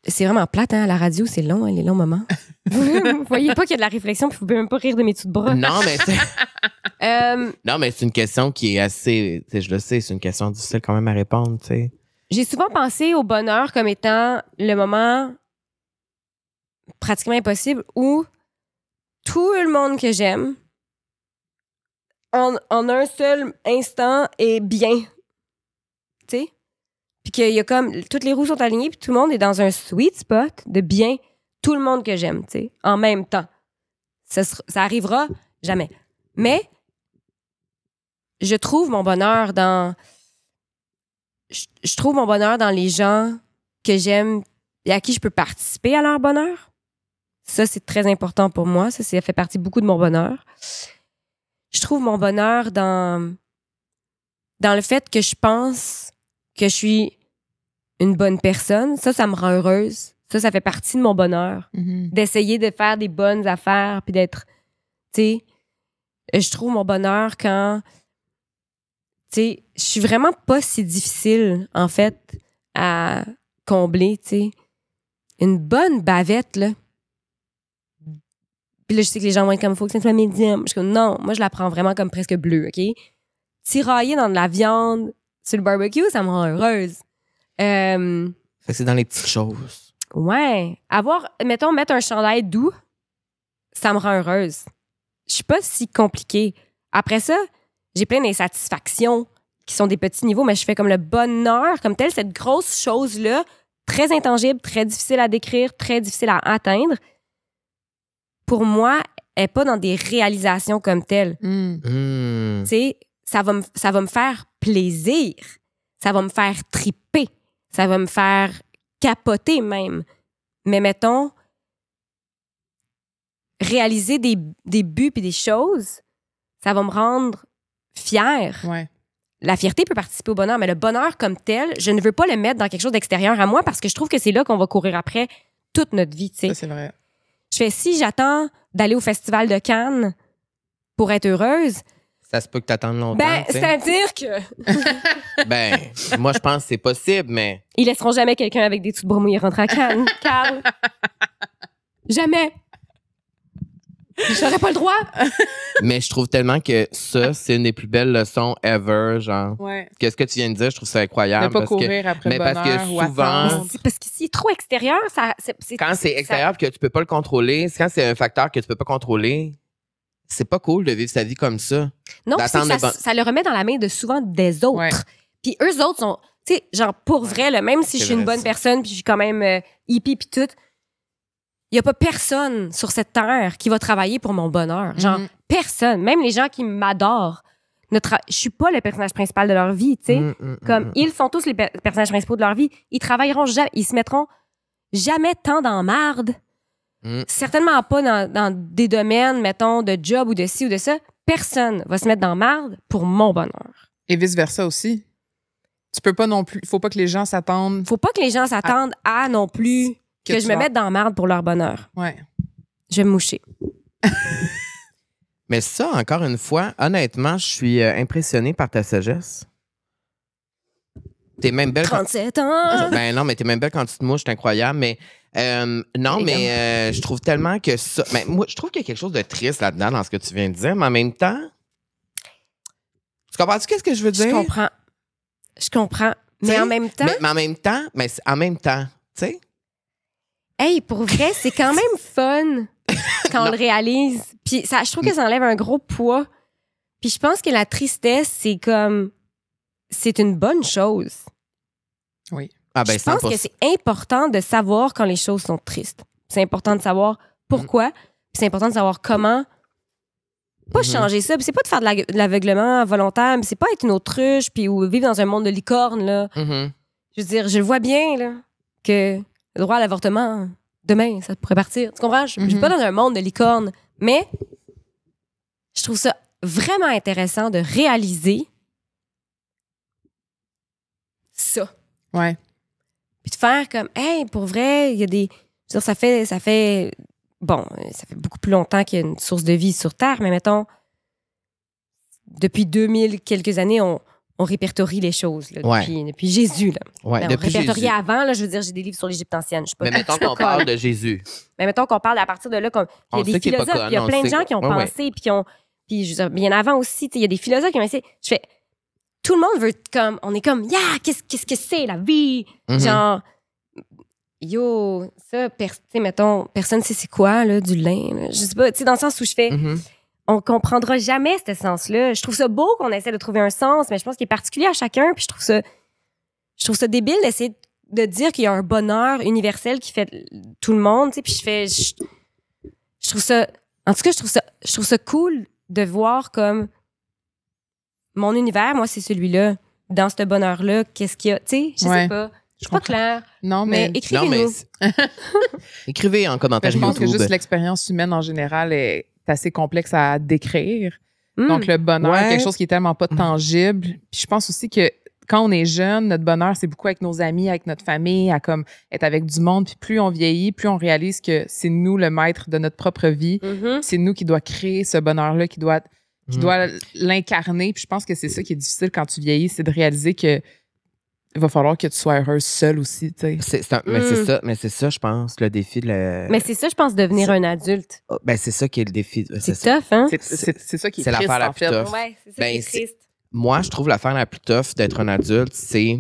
C'est vraiment plate, hein, à la radio, c'est long, hein, les longs moments. Vous voyez pas qu'il y a de la réflexion, puis vous pouvez même pas rire de mes dessous de bras. Non, mais c'est une question qui est assez, je le sais, c'est une question difficile quand même à répondre, tu sais. J'ai souvent pensé au bonheur comme étant le moment pratiquement impossible où tout le monde que j'aime, en un seul instant, est bien. Tu sais? Puis qu'il y a comme... Toutes les roues sont alignées, puis tout le monde est dans un sweet spot de bien tout le monde que j'aime, tu sais, en même temps. Ça arrivera jamais. Mais je trouve mon bonheur dans... Je trouve mon bonheur dans les gens que j'aime et à qui je peux participer à leur bonheur. Ça, c'est très important pour moi. Ça fait partie beaucoup de mon bonheur. Je trouve mon bonheur dans le fait que je pense que je suis une bonne personne. Ça me rend heureuse. Ça fait partie de mon bonheur. D'essayer de faire des bonnes affaires puis d'être... Tu sais, je trouve mon bonheur quand... Tu sais, je suis vraiment pas si difficile, en fait, à combler, tu sais. Une bonne bavette, là. Puis là, je sais que les gens vont être comme, faut que ça soit médium. Je suis comme, non, moi, je la prends vraiment comme presque bleue, OK? Tirailler dans de la viande sur le barbecue, ça me rend heureuse. Fait que c'est dans les petites choses. Ouais. Mettre un chandail doux, ça me rend heureuse. Je suis pas si compliquée. Après ça, j'ai plein d'insatisfactions qui sont des petits niveaux, mais je fais comme le bonheur, comme tel, cette grosse chose-là, très intangible, très difficile à décrire, très difficile à atteindre. Pour moi, elle n'est pas dans des réalisations comme telles. Tu sais, ça va me faire plaisir. Ça va me faire triper. Ça va me faire capoter même. Mais mettons, réaliser des buts et des choses, ça va me rendre fière. Ouais. La fierté peut participer au bonheur, mais le bonheur comme tel, je ne veux pas le mettre dans quelque chose d'extérieur à moi parce que je trouve que c'est là qu'on va courir après toute notre vie. T'sais. Ça, c'est vrai. Je fais, si j'attends d'aller au Festival de Cannes pour être heureuse. Ça se peut que t'attendes longtemps. Ben, tu sais. c'est-à-dire que Ben, moi, je pense que c'est possible, mais. ils laisseront jamais quelqu'un avec des dessous de bras mouillés rentrer à Cannes. Carl. Jamais. J'aurais pas le droit. Mais je trouve tellement que ça, c'est une des plus belles leçons ever. Genre, Ouais. qu'est-ce que tu viens de dire? Je trouve ça incroyable. Ne pas parce que, courir après mais le parce que bonheur ou souvent- attendre. C'est parce que si c'est trop extérieur, quand c'est extérieur et que tu peux pas le contrôler, quand c'est un facteur que tu peux pas contrôler, c'est pas cool de vivre sa vie comme ça. Non, puis d'attendre ça, le bon- ça le remet dans la main de souvent des autres. Ouais. Puis eux autres sont, tu sais, genre pour vrai, là, même si C'est je suis une vrai, bonne ça. personne, puis je suis quand même hippie puis tout, il y a pas personne sur cette terre qui va travailler pour mon bonheur. Genre personne, même les gens qui m'adorent. Je suis pas le personnage principal de leur vie, tu sais. Comme ils sont tous les personnages principaux de leur vie, ils travailleront jamais, ils se mettront jamais tant dans marde. Certainement pas dans des domaines, mettons, de job ou de ci ou de ça. Personne va se mettre dans marde pour mon bonheur. Et vice-versa aussi. Tu peux pas non plus. Faut pas que les gens s'attendent. Faut pas que les gens s'attendent à non plus que tu je me vas- mette dans marde pour leur bonheur. Ouais. Je vais me moucher. Mais ça, encore une fois, honnêtement, je suis impressionné par ta sagesse. T'es même belle quand... 37 ans! Ben non, mais t'es même belle quand tu te mouches, c'est incroyable. Mais non, mais je trouve tellement que ça... Ben, moi, je trouve qu'il y a quelque chose de triste là-dedans dans ce que tu viens de dire, mais en même temps... Tu comprends-tu qu'est-ce que je veux dire? Je comprends. Je comprends. Mais T'sais, en même temps, Mais en même temps, tu sais... hey, pour vrai, c'est quand même fun quand on le réalise. Puis ça, je trouve que ça enlève un gros poids. Puis je pense que la tristesse, c'est comme... C'est une bonne chose. Oui. Ah ben, Je pense 100%. que c'est important de savoir quand les choses sont tristes. C'est important de savoir pourquoi. Puis c'est important de savoir comment. Pas changer ça. Puis c'est pas de faire de l'aveuglement volontaire, mais c'est pas être une autruche puis ou vivre dans un monde de licorne, là. Mhm. Je veux dire, je le vois bien, là, que le droit à l'avortement, demain, ça pourrait partir. Tu comprends? Je suis pas dans un monde de licorne. Mais je trouve ça vraiment intéressant de réaliser ça. Ouais. Puis de faire comme, hey, pour vrai, il y a des. Je veux dire, ça fait. Bon, ça fait beaucoup plus longtemps qu'il y a une source de vie sur Terre, mais mettons, depuis 2000 quelques années, on répertorie les choses, là, Ouais. depuis Jésus. Là. Ouais, Ben, on depuis répertoriait Jésus. avant, là, je veux dire, j'ai des livres sur l'Égypte ancienne. Je suis pas, Mais je mettons suis pas qu'on conne. parle de Jésus. Mais mettons qu'on parle à partir de là, comme il y On a des sait qu'il est pas philosophes, conne, il y a on plein de sait gens que- qui ont ouais, ouais. pensé, puis qui ont. Puis je veux dire, bien avant aussi, il y a des philosophes qui ont essayé. Je fais. Tout le monde veut comme. On est comme, yeah, qu'est-ce que c'est la vie? Mhm. Genre, yo, ça, tu sais, mettons, personne sait c'est quoi, là, du lin. Là. Je sais pas, tu sais, dans le sens où je fais, Mhm. on comprendra jamais ce sens-là. Je trouve ça beau qu'on essaie de trouver un sens, mais je pense qu'il est particulier à chacun, puis je trouve ça débile d'essayer de dire qu'il y a un bonheur universel qui fait tout le monde, tu sais, puis je trouve ça, en tout cas, je trouve ça cool de voir comme mon univers, moi, c'est celui-là. Dans ce bonheur-là, qu'est-ce qu'il y a, tu sais, je Ouais. sais pas. C'est Je pas comprends. clair. Non, Mais mais. Non, mais... écrivez-nous. Écrivez en commentaire Je pense que YouTube. juste l'expérience humaine en général est assez complexe à décrire. Mm. Donc, le bonheur, Ouais. quelque chose qui est tellement pas tangible. Puis je pense aussi que quand on est jeune, notre bonheur, c'est beaucoup avec nos amis, avec notre famille, à comme être avec du monde. Puis plus on vieillit, plus on réalise que c'est nous le maître de notre propre vie. Mhm. C'est nous qui doit créer ce bonheur-là, qui doit Mhm. l'incarner. Puis je pense que c'est ça qui est difficile quand tu vieillis, c'est de réaliser que il va falloir que tu sois heureuse seule aussi, tu sais. Mais c'est ça, je pense, le défi de la... Mais c'est ça, je pense, devenir un adulte. Ben, c'est ça qui est le défi. C'est ça. tough, hein? C'est ça qui est C'est triste, l'affaire la en plus fait. tough. Ouais, c'est ça Ben, qui est c'est- triste. Moi, je trouve l'affaire la plus tough d'être un adulte, c'est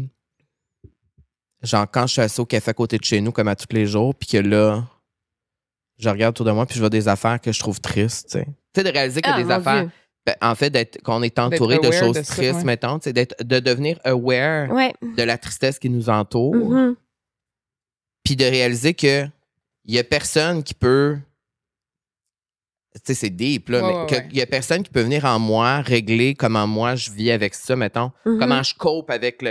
genre quand je suis assis au café à côté de chez nous, comme à tous les jours, puis que là, je regarde autour de moi, puis je vois des affaires que je trouve tristes, tu sais. Tu sais, de réaliser qu'il y a Ah, des mon affaires... Dieu. Ben, en fait, qu'on est entouré de aware choses de ça, tristes, ouais. mettons, tu sais, de devenir aware Ouais. de la tristesse qui nous entoure, Mhm. puis de réaliser que il y a personne qui peut... Tu sais, c'est deep, là, Ouais, mais ouais, ouais. qu'il y a personne qui peut venir en moi régler comment moi je vis avec ça, mettons. Mhm. Comment je cope avec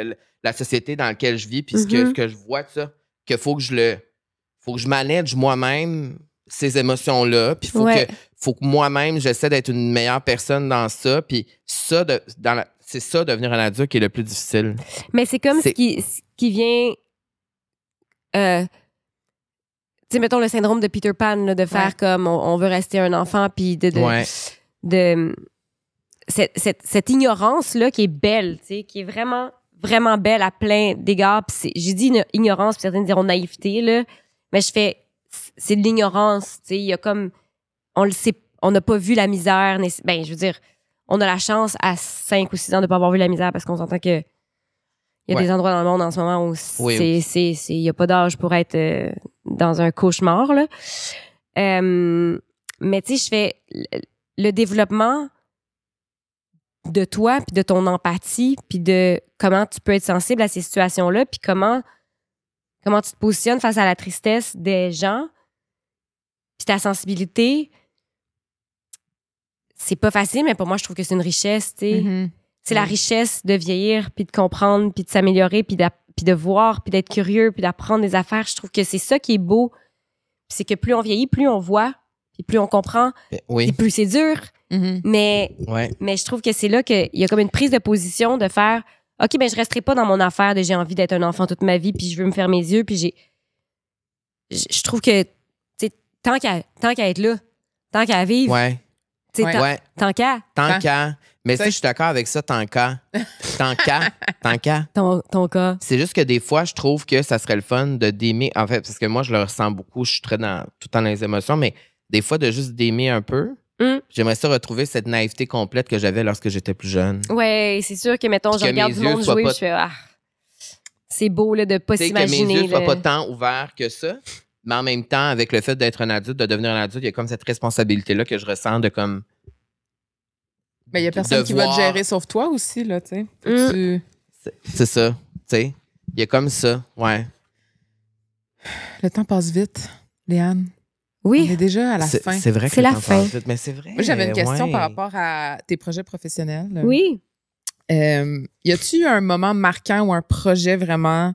la société dans laquelle je vis, puis ce Mhm. que je vois de ça. Qu'il faut que je manage moi-même ces émotions-là, puis Ouais. faut que moi-même, j'essaie d'être une meilleure personne dans ça, puis ça, c'est ça, devenir un adulte qui est le plus difficile. Mais c'est comme C'est- ce qui vient. Tu sais, mettons le syndrome de Peter Pan, là, de faire Ouais. comme on veut rester un enfant, puis de Ouais. cette ignorance-là qui est belle, tu sais, qui est vraiment, vraiment belle à plein d'égards. J'ai dit ignorance, puis certains diront naïveté, là, mais c'est de l'ignorance, tu sais. Il y a comme, on le sait, on n'a pas vu la misère. Ben, je veux dire, on a la chance à 5 ou 6 ans de ne pas avoir vu la misère parce qu'on s'entend que il y a des endroits dans le monde en ce moment où il n'y a pas d'âge pour être dans un cauchemar, là. Mais tu sais, je fais le développement de toi, puis de ton empathie, puis de comment tu peux être sensible à ces situations-là, puis comment tu te positionnes face à la tristesse des gens, puis ta sensibilité. C'est pas facile, mais pour moi, je trouve que c'est une richesse, tu sais. Mm-hmm. C'est la richesse de vieillir, puis de comprendre, puis de s'améliorer, puis de voir, puis d'être curieux, puis d'apprendre des affaires. Je trouve que c'est ça qui est beau. Puis c'est que plus on vieillit, plus on voit, puis plus on comprend, Oui. et plus c'est dur. Mm-hmm. Mais je trouve que c'est là qu'il y a comme une prise de position de faire « OK, ben je resterai pas dans mon affaire de j'ai envie d'être un enfant toute ma vie, puis je veux me faire mes yeux, puis je trouve que, tu sais, tant qu'à être là, tant qu'à vivre, Ouais. tant qu'à... Tant qu'à. Mais ça, je suis d'accord avec ça, tant qu'à. Tant qu'à. Ton cas. C'est juste que des fois, je trouve que ça serait le fun d'aimer. En fait, parce que moi, je le ressens beaucoup. Je suis très tout dans les émotions, mais des fois, de juste d'aimer un peu. J'aimerais ça retrouver cette naïveté complète que j'avais lorsque j'étais plus jeune. Ouais, c'est sûr que, mettons, je regarde du monde jouer, je fais c'est beau là, de pas s'imaginer. Que mes yeux soient pas tant ouverts que ça. Mais en même temps, avec le fait d'être un adulte, de devenir un adulte, il y a comme cette responsabilité-là que je ressens de comme. Mais il y a personne qui va te gérer sauf toi aussi, là, tu sais. C'est ça, tu sais. Il y a comme ça, ouais. Le temps passe vite, Léane. Oui. On est déjà à la fin. C'est vrai que c'est le la temps fin. passe vite, mais c'est vrai. Moi, j'avais une question par rapport à tes projets professionnels. Oui. Y a-tu un moment marquant ou un projet vraiment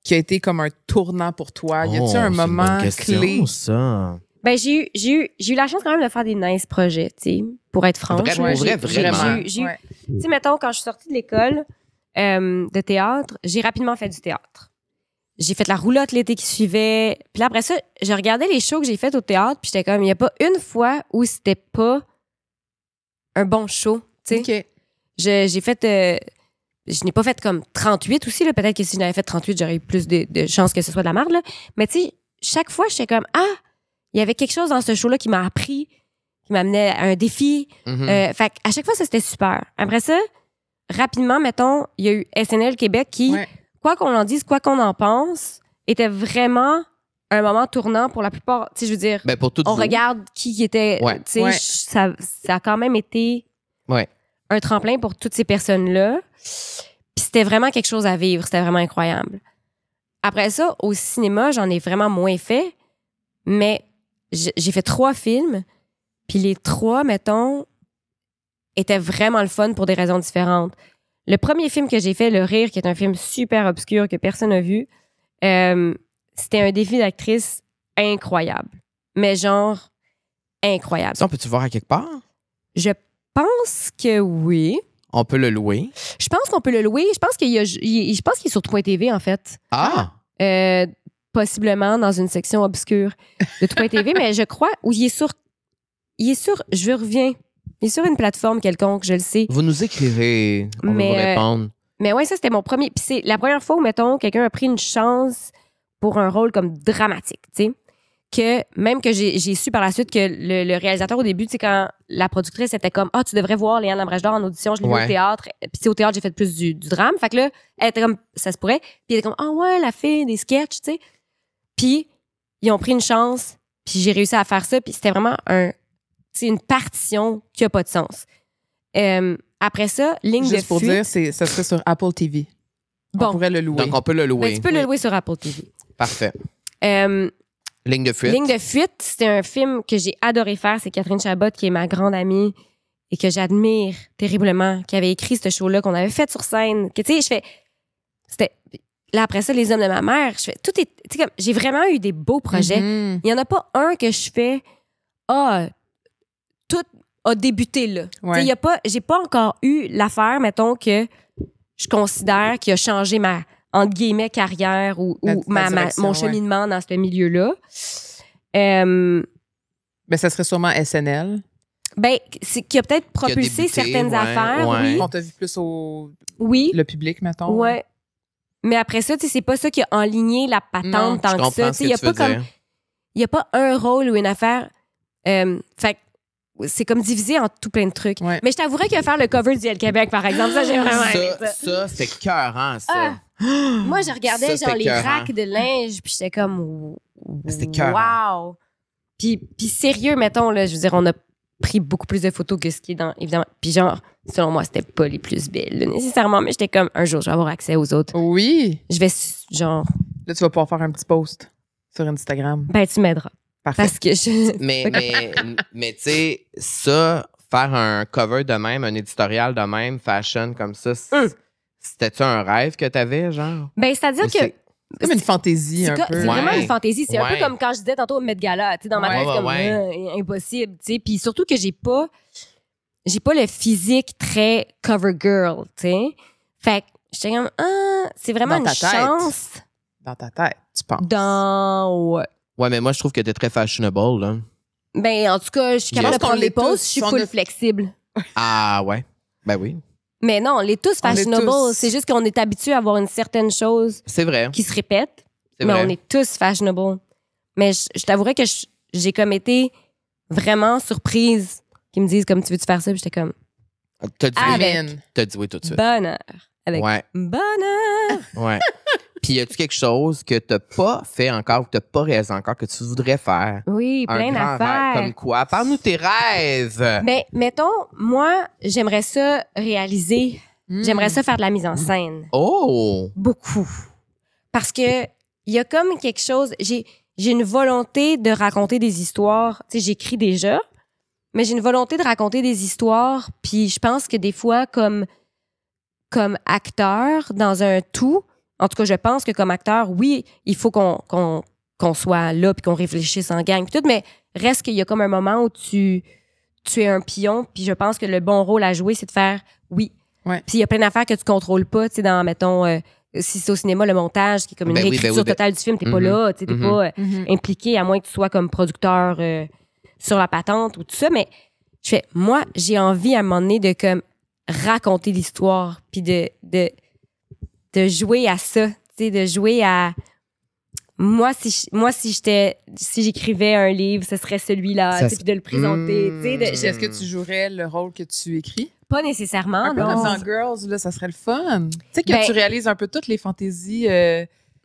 qui a été comme un tournant pour toi? Y a-tu un moment clé? Ça. Ben, j'ai eu la chance quand même de faire des nice projets, tu sais, pour être franche. Vraiment. Tu sais, mettons, quand je suis sortie de l'école de théâtre, j'ai rapidement fait du théâtre. J'ai fait la roulotte l'été qui suivait. Puis là, après ça, je regardais les shows que j'ai fait au théâtre, puis j'étais comme, il n'y a pas une fois où c'était pas un bon show, tu sais. OK. J'ai fait... je n'ai pas fait comme 38 aussi, là. Peut-être que si j'en avais fait 38, j'aurais eu plus de chances que ce soit de la merde, là. Mais tu sais, chaque fois, j'étais comme, il y avait quelque chose dans ce show-là qui m'a appris, qui m'amenait à un défi. Fait à chaque fois, ça, c'était super. Après ça, rapidement, mettons, il y a eu SNL Québec qui, quoi qu'on en dise, quoi qu'on en pense, était vraiment un moment tournant pour la plupart. Tu sais, je veux dire, ben pour on regarde qui était... Tu sais, ça a quand même été un tremplin pour toutes ces personnes-là. Puis c'était vraiment quelque chose à vivre. C'était vraiment incroyable. Après ça, au cinéma, j'en ai vraiment moins fait, mais j'ai fait 3 films, puis les 3, mettons, étaient vraiment le fun pour des raisons différentes. Le premier film que j'ai fait, Le Rire, qui est un film super obscur que personne n'a vu, c'était un défi d'actrice incroyable. Mais genre, incroyable. Ça, on peut-tu voir à quelque part? Je pense que oui. On peut le louer. Je pense qu'on peut le louer. Je pense qu'il est sur Point TV, en fait. Possiblement dans une section obscure de Point TV, mais je crois, ou il est sur, je reviens, il est sur une plateforme quelconque, je le sais. Vous nous écrivez, on va vous répondre. Mais ouais, ça, c'était mon premier. Puis c'est la première fois où, mettons, quelqu'un a pris une chance pour un rôle comme dramatique, tu sais. Que même que j'ai su par la suite que le réalisateur, au début, tu sais, quand la productrice était comme, tu devrais voir Léane Lambrèche d'Or en audition, je l'ai vu au théâtre. Puis au théâtre, j'ai fait plus du drame. Fait que là, elle était comme, ça se pourrait. Puis elle était comme, ouais, la fille des sketchs, tu sais. Puis ils ont pris une chance, puis j'ai réussi à faire ça. Puis c'était vraiment une partition qui a pas de sens. Après ça, ligne de fuite. Juste pour dire, ça serait sur Apple TV. On pourrait le louer. Donc, on peut le louer. Ben, tu peux le louer sur Apple TV. Parfait. Ligne de fuite. Ligne de fuite, c'était un film que j'ai adoré faire. C'est Catherine Chabot, qui est ma grande amie et que j'admire terriblement, qui avait écrit ce show-là, qu'on avait fait sur scène. Que, tu sais, je fais... C'était... Là, après ça, Les Hommes de ma mère, je fais... Tout est... Tu sais, comme, j'ai vraiment eu des beaux projets. Il n'y en a pas un que je fais... tout a débuté là. Ouais. Tu sais, j'ai pas encore eu l'affaire, mettons, que je considère qui a changé ma... entre guillemets, carrière ou mon cheminement dans ce milieu-là. Ben, ça serait sûrement SNL. Ben, c'est qui a peut-être propulsé débuté, certaines ouais, affaires, ouais. oui. On t'a vu plus Oui. le public, mettons. Ouais. Mais après ça, tu sais, c'est pas ça qui a enligné la patente Non, tant Je que comprends ça. ce Tu sais, que il y a tu veux pas dire. il y a pas un rôle ou une affaire. Fait que c'est comme divisé en tout plein de trucs. Ouais. Mais je t'avouerais que faire le cover du L Québec, par exemple, ça, j'ai vraiment aimé ça. Ça, c'était écœurant, ça. Ah! Moi, je regardais Ça, c'était genre les écœurant. racks de linge, puis j'étais comme C'était écœurant. wow. Puis sérieux, mettons là, je veux dire, on a pris beaucoup plus de photos que ce qui est dans évidemment. Puis genre, selon moi, c'était pas les plus belles là, nécessairement, mais j'étais comme un jour, je vais avoir accès aux autres. Oui. Je vais genre, Là, tu vas pouvoir faire un petit post sur Instagram. ben tu m'aideras Parfait. parce que je Mais tu sais, ça, faire un cover de même, un éditorial de même, fashion comme ça, c'était-tu un rêve que t'avais, genre? ben c'est-à-dire Ou que c'est- Comme une fantaisie c'est un peu. vraiment Ouais. une fantaisie. C'est un peu Ouais. comme quand je disais tantôt Met Gala. Tu sais, dans ma Ouais, tête, ouais, comme impossible. Tu sais. Puis surtout que j'ai pas le physique très cover girl. Tu sais. Fait que j'étais comme, c'est vraiment Dans ta une tête. chance Dans ta tête, tu penses. Ouais. Ouais, mais moi, je trouve que t'es très fashionable, là. Ben, en tout cas, je suis capable Yes. de prendre On les est pauses. tous, Je suis on full a- flexible. Ah, ouais. Ben oui. Mais non, on est tous On est fashionable. tous. C'est juste qu'on est habitué à avoir une certaine chose C'est vrai. qui se répète. C'est Mais vrai. on est tous fashionable. Mais je t'avouerais que j'ai comme été vraiment surprise qu'ils me disent comme tu veux-tu faire ça? Puis j'étais comme T'as dit, Avec. Amen. t'as dit oui tout de suite. bonheur. Avec Ouais, bonheur. ouais. Puis y a-tu quelque chose que t'as pas fait encore ou que t'as pas réalisé encore que tu voudrais faire? Oui, Un plein grand rêve, d'affaires. comme quoi? Parle-nous de tes rêves. Ben, mettons, moi, j'aimerais ça réaliser. J'aimerais ça faire de la mise en scène. Oh! Beaucoup. Parce que il y a comme quelque chose. J'ai une volonté de raconter des histoires. Tu sais, j'écris déjà, mais j'ai une volonté de raconter des histoires. Puis je pense que des fois, comme acteur dans un tout, en tout cas, je pense que comme acteur, oui, il faut qu'on soit là puis qu'on réfléchisse en gang puis tout, mais reste qu'il y a comme un moment où tu es un pion, puis je pense que le bon rôle à jouer, c'est de faire oui. Ouais. Puis il y a plein d'affaires que tu contrôles pas, tu sais, dans, mettons, si c'est au cinéma, le montage, qui est comme une Ben oui, réécriture ben oui, ben- totale du film, t'es pas Mhm. là, tu sais, t'es Mhm. pas Mhm. impliqué, à moins que tu sois comme producteur sur la patente ou tout ça, mais je fais, moi, j'ai envie à un moment donné de comme raconter l'histoire, puis de jouer à ça, tu sais, de jouer à... Moi, si j'écrivais un livre, ce serait celui-là, Ça tu sais, puis de le présenter, tu sais, Puis Est-ce que tu jouerais le rôle que tu écris? pas nécessairement, Un peu non. comme dans Girls, là, ça serait le fun. Tu sais que Ben- tu réalises un peu toutes les fantaisies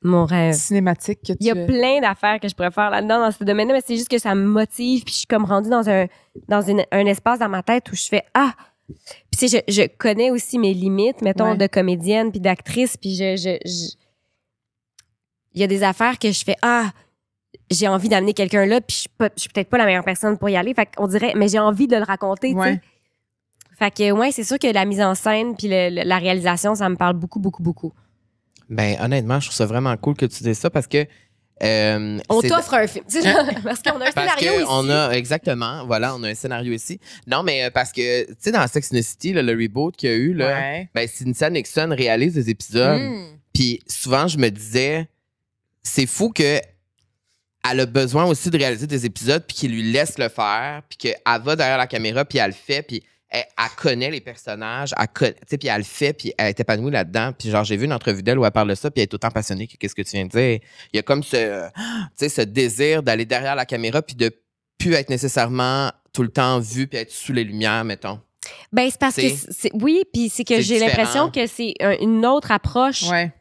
Mon rêve. cinématiques que tu Il y a plein d'affaires que je pourrais faire là-dedans, dans ce domaine-là, mais c'est juste que ça me motive, puis je suis comme rendue dans un espace dans ma tête où je fais « Ah! » Puis tu sais, je connais aussi mes limites, mettons, Ouais. de comédienne puis d'actrice, puis il y a des affaires que je fais « Ah! » J'ai envie d'amener quelqu'un là, puis je suis peut-être pas la meilleure personne pour y aller, fait qu'on dirait « Mais j'ai envie de le raconter, tu sais. Ouais. » Fait que, ouais, c'est sûr que la mise en scène puis la réalisation, ça me parle beaucoup, beaucoup, beaucoup. Ben, honnêtement, je trouve ça vraiment cool que tu dises ça parce que. On c'est- t'offre un film, tu sais, genre, parce qu'on a un Parce scénario que ici. on a, exactement, voilà, on a un scénario ici. Non, mais parce que, tu sais, dans Sex and the City, là, le reboot qu'il y a eu, là, Ouais. ben, Cynthia Nixon réalise des épisodes. Puis souvent, je me disais, c'est fou que elle a besoin aussi de réaliser des épisodes puis qu'il lui laisse le faire puis qu'elle va derrière la caméra puis elle le fait puis elle connaît les personnages, tu sais, puis elle le fait puis elle est épanouie là-dedans. Puis genre, j'ai vu une entrevue d'elle où elle parle de ça puis elle est autant passionnée que qu'est-ce que tu viens de dire. Il y a comme ce désir d'aller derrière la caméra puis de plus être nécessairement tout le temps vu puis être sous les lumières, mettons. Ben, c'est parce que oui, puis c'est que C'est j'ai l'impression différent. que c'est une autre approche, Ouais.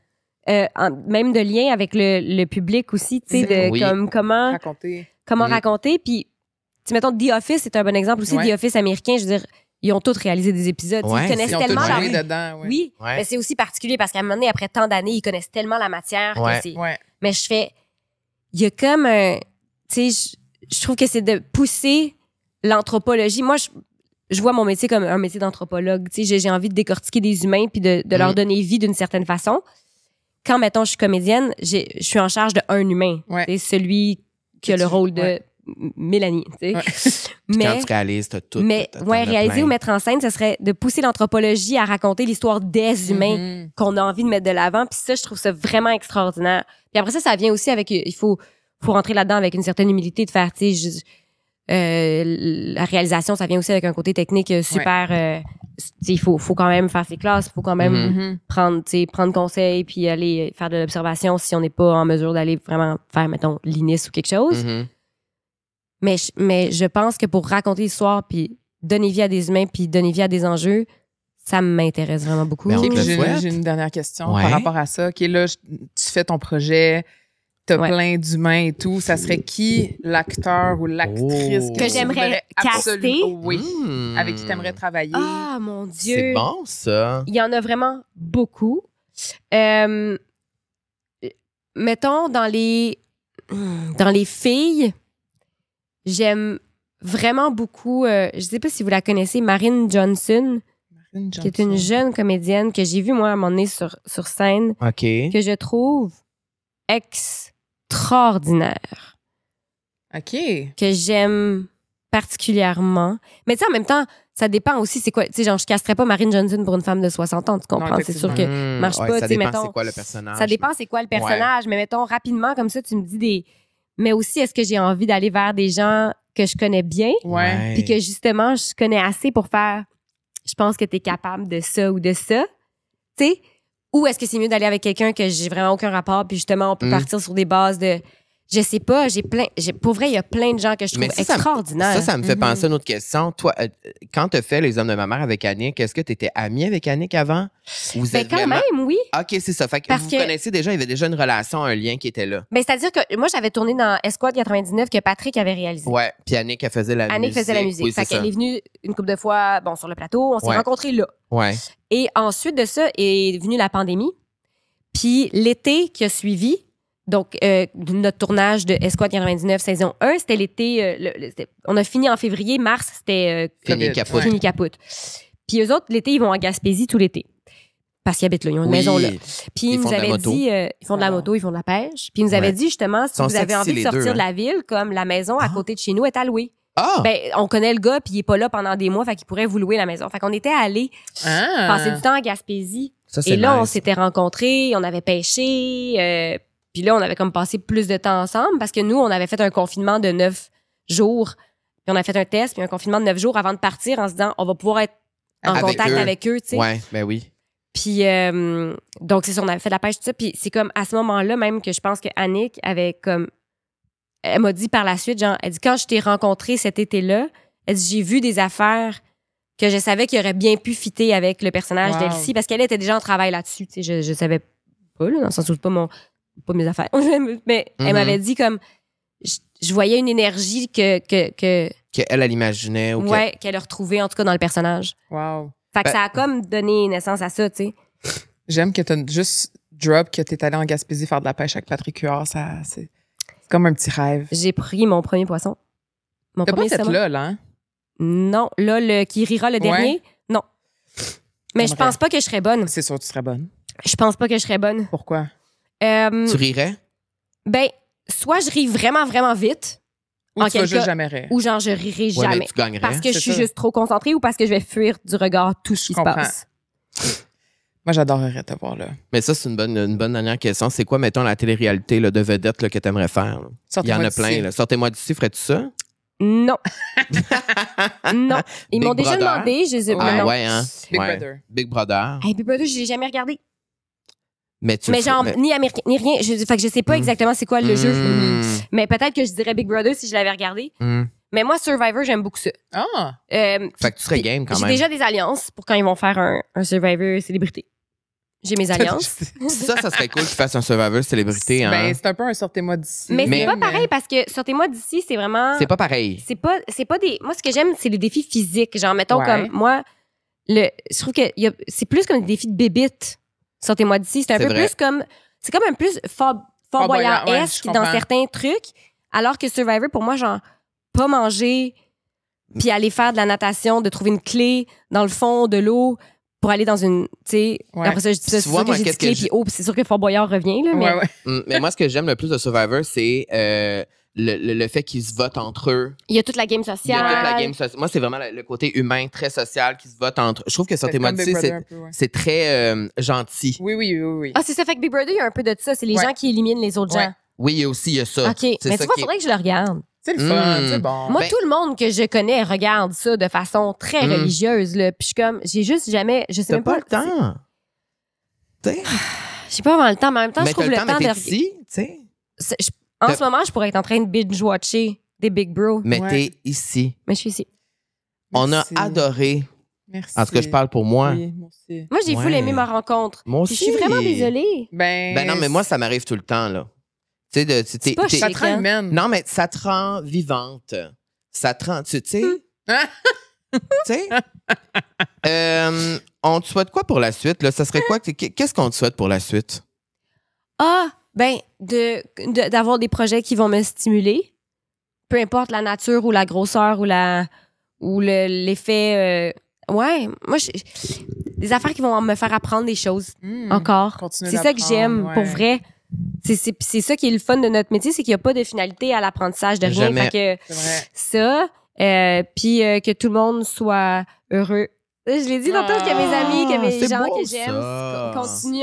même de lien avec le public aussi, tu sais, de Oui. comme comment Raconter. raconter. Puis, tu sais, mettons, The Office, c'est un bon exemple aussi. Ouais. The Office américain, je veux dire, ils ont tous réalisé des épisodes. Ouais, Ils connaissent Ils ont tout tellement joué la... dedans. Ouais. Oui, Ouais. mais c'est aussi particulier parce qu'à un moment donné, après tant d'années, ils connaissent tellement la matière Ouais. que c'est... Ouais. Mais je fais... Il y a comme un... Tu sais, je trouve que c'est de pousser l'anthropologie. Moi, je vois mon métier comme un métier d'anthropologue. Tu sais, j'ai envie de décortiquer des humains puis de leur donner vie d'une certaine façon. Quand, mettons, je suis comédienne, je suis en charge de un humain. Ouais. C'est celui qui a le rôle de ouais. Mélanie, tu sais. Ouais. Puis Mais... quand tu réalises, t'as tout. Mais t'en ouais, as réaliser plein. ou mettre en scène, ce serait de pousser l'anthropologie à raconter l'histoire des humains Mhm. qu'on a envie de mettre de l'avant. Puis ça, je trouve ça vraiment extraordinaire. Puis après ça vient aussi avec... Il faut rentrer là-dedans avec une certaine humilité de faire, tu sais... La réalisation, ça vient aussi avec un côté technique super. Il faut quand même faire ses classes, il faut quand même prendre conseil puis aller faire de l'observation si on n'est pas en mesure d'aller vraiment faire, mettons, l'INIS ou quelque chose. Mais je pense que pour raconter l'histoire puis donner vie à des humains puis donner vie à des enjeux, ça m'intéresse vraiment beaucoup. J'ai une dernière question par rapport à ça. OK, là, tu fais ton projet, t'as plein d'humains et tout. Ça serait qui l'acteur ou l'actrice que j'aimerais caster? Oui, avec qui t'aimerais travailler. Ah, mon Dieu! C'est bon, ça. Il y en a vraiment beaucoup. Mettons, dans les filles, j'aime vraiment beaucoup, je ne sais pas si vous la connaissez, Marine Johnson, qui est une jeune comédienne que j'ai vue, moi, à un moment donné sur scène, que je trouve extraordinaire. OK. Que j'aime particulièrement. Mais tu sais, en même temps, ça dépend aussi, c'est quoi. Tu sais, genre, je casterais pas Marine Johnson pour une femme de 60 ans, tu comprends? C'est sûr que marche pas. Ça dépend, mettons, c'est quoi le personnage. Ça dépend, c'est quoi le personnage. Mais mettons, rapidement, comme ça, tu me dis des. Mais aussi, est-ce que j'ai envie d'aller vers des gens que je connais bien? Puis que justement, je connais assez pour faire. Je pense que tu es capable de ça ou de ça. Tu sais? Ou est-ce que c'est mieux d'aller avec quelqu'un que j'ai vraiment aucun rapport, puis justement, on peut partir sur des bases de. Je sais pas, pour vrai, il y a plein de gens que je trouve extraordinaires. Ça me fait penser à une autre question. Toi, quand tu as fait Les Hommes de ma mère avec Annick, est-ce que tu étais amie avec Annick avant? Quand même, oui. OK, c'est ça. Fait que vous connaissez déjà, il y avait déjà une relation, un lien qui était là. Ben, c'est-à-dire que moi, j'avais tourné dans Escouade 99 que Patrick avait réalisé. Ouais, puis Annick, elle faisait la musique. Annick faisait la musique. Oui, fait qu'elle est venue une couple de fois sur le plateau. On s'est rencontrés là. Ouais. Et ensuite de ça est venue la pandémie. Puis l'été qui a suivi, donc, notre tournage de Escouade 99 saison 1, c'était l'été. On a fini en février, mars, c'était Fini capote. Puis eux autres, l'été, ils vont en Gaspésie tout l'été. Parce qu'ils habitent là, ils ont une maison là. Puis ils nous avaient dit, ils font de la moto, ils font de la pêche. Puis ils nous avaient dit justement, si vous avez envie de sortir de la ville, comme la maison à côté de chez nous est à louer. Ben, on connaît le gars, puis il est pas là pendant des mois, fait qu'il pourrait vous louer la maison. Fait qu'on était allés passer du temps à Gaspésie. Et là, on s'était rencontrés, on avait pêché. Puis là, on avait comme passé plus de temps ensemble parce que nous, on avait fait un confinement de 9 jours. Puis on a fait un test, puis un confinement de 9 jours avant de partir en se disant, on va pouvoir être en contact avec eux, tu sais. Ouais, ben oui. Puis, donc, c'est ça, on avait fait de la pêche, tout ça. Puis c'est comme à ce moment-là même que je pense que Annick avait comme. Elle m'a dit par la suite, genre, elle dit, quand je t'ai rencontré cet été-là, elle dit, j'ai vu des affaires que je savais qu'il aurait bien pu fitter avec le personnage d'Elsie parce qu'elle était déjà en travail là-dessus, tu sais. Je savais pas, là, dans le sens où c'est pas mes affaires. Mais elle m'avait dit comme je voyais une énergie qu'elle imaginait ou qu'elle a retrouvée en tout cas dans le personnage. Wow. Fait que ça a comme donné naissance à ça, tu sais. J'aime que tu as juste drop que tu es allé en Gaspésie faire de la pêche avec Patrick Huard, c'est comme un petit rêve. J'ai pris mon premier poisson. T'as pas cette là, hein? Non, là le qui rira le dernier. Non. Mais je pense pas que je serais bonne. C'est sûr que tu serais bonne. Je pense pas que je serais bonne. Pourquoi? Tu rirais? Ben, soit je ris vraiment, vraiment vite. Ou tu vas juste jamais rire. Ou genre, je rirai jamais. Mais tu gagnerais. Parce que je suis juste trop concentrée ou parce que je vais fuir du regard tout ce qui se passe. Moi, j'adorerais te voir là. Mais ça, c'est une bonne dernière question. C'est quoi, mettons, la télé-réalité là, de vedette là, que tu aimerais faire? Il y en a plein. Là. Sortez-moi d'ici, ferais-tu ça? Non. Non. Ils m'ont déjà demandé. Je sais pas. Ouais, hein? Big Brother. Big Brother. Hey, Big Brother, je l'ai jamais regardé. Mais genre, ni américain, ni rien. Fait que je sais pas exactement c'est quoi le jeu. Mais peut-être que je dirais Big Brother si je l'avais regardé. Mais moi, Survivor, j'aime beaucoup ça. Fait que tu serais game quand même. J'ai déjà des alliances pour quand ils vont faire un Survivor célébrité. J'ai mes alliances. Ça serait cool qu'ils fassent un Survivor célébrité. Hein? Ben, c'est un peu un sortez-moi d'ici. Mais c'est pas pareil parce que sortez-moi d'ici, c'est vraiment. C'est pas pareil. C'est pas des. Moi, ce que j'aime, c'est les défis physiques. Genre, mettons comme moi, je trouve que c'est plus comme des défis de bébite. Sortez-moi d'ici. C'est un peu plus comme. C'est comme un plus Fort Boyard-esque dans certains trucs. Alors que Survivor, pour moi, genre, pas manger, puis aller faire de la natation, de trouver une clé dans le fond de l'eau pour aller dans une. Tu sais, après ça, je dis ça, c'est sûr que j'ai dit clé, puis c'est sûr que Fort Boyard revient, là. Mais moi, ce que j'aime le plus de Survivor, c'est le fait qu'ils se votent entre eux. Il y a toute la game sociale. Moi, c'est vraiment le côté humain, très social, qui se vote entre eux. Je trouve que Sortez-moi d'ici, c'est très gentil. Oui. Ah, c'est ça. Fait que Big Brother, il y a un peu de ça. C'est les gens qui éliminent les autres gens. Oui, il y a ça. OK. Mais tu vois, il faudrait que je le regarde. C'est le fun, c'est bon. Moi, tout le monde que je connais regarde ça de façon très religieuse. Là. Puis je suis comme, j'ai juste jamais. Je sais T'as même pas le temps. J'ai pas vraiment le temps, mais en même temps, je Mais t'as trouve le le temps, temps mais de. t'es ici, tu sais. En ce moment, je pourrais être en train de binge-watcher des Big Bro. Mais Ouais. t'es ici. Mais je suis ici. On a Merci. adoré. Merci. En tout cas, je parle pour moi. Oui, moi aussi. Moi, j'ai Ouais. full aimé ma rencontre. Moi Puis aussi. je suis vraiment désolée. Ben non, mais moi, ça m'arrive tout le temps, là. Tu sais, C'est pas Ça te rend humaine. Non, mais ça te rend vivante. Ça te rend. Tu sais. Tu sais. On te souhaite quoi pour la suite, là? Ça serait quoi? Qu'est-ce qu'on te souhaite pour la suite? Ah, ben, d'avoir des projets qui vont me stimuler. Peu importe la nature ou la grosseur ou l'effet. Ouais, moi, des affaires qui vont me faire apprendre des choses encore. Continuer C'est ça que d'apprendre, j'aime, ouais. pour vrai. C'est ça qui est le fun de notre métier, c'est qu'il n'y a pas de finalité à l'apprentissage de rien. Jamais. Fait que C'est vrai. ça, puis que tout le monde soit heureux. Je l'ai dit tantôt, que mes amis, que mes c'est gens beau, que j'aime ça. continuent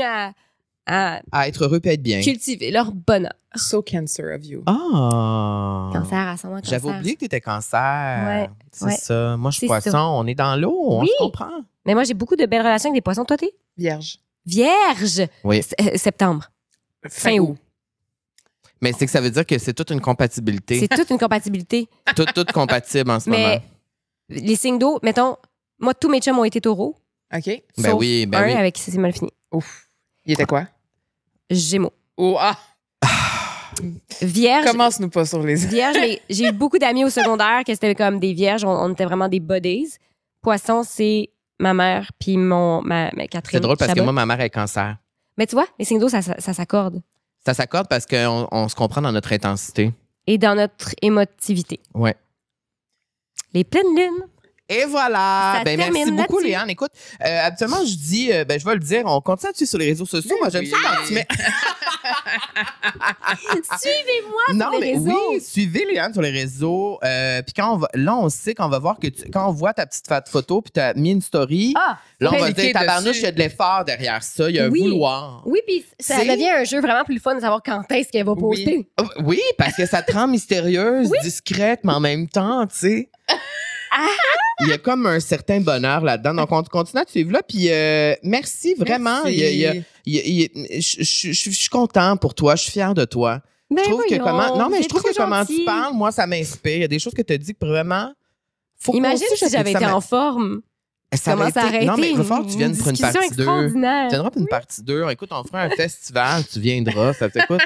à À être heureux et être bien. cultiver leur bonheur. So cancer of you. Ah! Cancer, ascendant cancer. J'avais oublié que tu étais cancer. Ouais, C'est ouais. ça. Moi, je suis C'est poisson. ça. On est dans l'eau. On Oui. se comprend. Mais moi, j'ai beaucoup de belles relations avec des poissons. Toi, t'es Vierge. vierge. Oui. Septembre. Fin août. Mais c'est que ça veut dire que c'est toute une compatibilité. C'est toute une compatibilité. Tout compatible en ce moment. Mais les signes d'eau, mettons, moi, tous mes chums ont été taureaux. OK. Ben sauf oui, ben un oui. avec qui c'est mal fini. Ouf. Il était quoi? Gémeaux. Oh, ah! Vierge. Commence-nous pas sur les... Vierge, mais j'ai eu beaucoup d'amis au secondaire que c'était comme des vierges. On était vraiment des buddies. Poisson, c'est ma mère puis ma Catherine. C'est drôle parce que Chabot. moi, ma mère est cancer. Mais tu vois, les signes d'eau, ça s'accorde. Ça s'accorde parce qu'on se comprend dans notre intensité. Et dans notre émotivité. Ouais. Les pleines lunes. Et voilà. Ça Ben, merci termine beaucoup, là-dessus. Léane. Écoute, habituellement, je dis, je vais le dire, on continue là-dessus sur les réseaux sociaux. Moi, j'aime ça quand tu mets. Suivez-moi Non, sur les mais réseaux. oui, suivez Léane sur les réseaux. Puis quand on va, là, on sait qu'on va voir que quand on voit ta petite photo puis tu as mis une story, Ah, là, on va se cliquer dire, tabarnouche, dessus. il y a de l'effort derrière ça. Il y a un Oui. vouloir. oui, puis ça C'est- devient un jeu vraiment plus fun de savoir quand est-ce qu'elle va Oui. poster. Oui, parce que ça te rend mystérieuse, discrète, mais en même temps, tu sais. Il y a comme un certain bonheur là-dedans. Donc, on continue à te suivre là. Puis, merci vraiment. Merci. Je suis content pour toi. Je suis fière de toi. Ben Je trouve que voyons, comment. Non, mais vous je êtes trouve que trop comment gentil. tu parles, moi, ça m'inspire. Il y a des choses que tu as dit que vraiment. Faut qu'on Imagine suive si j'avais ça, été mais- en forme. Ça Comment aurait ça aurait Non, mais été? il va falloir que tu viennes pour une discussion partie 2. extraordinaire. Tu viendras pour une partie 2. Écoute, on fera un festival, tu viendras. Ça t'écoute.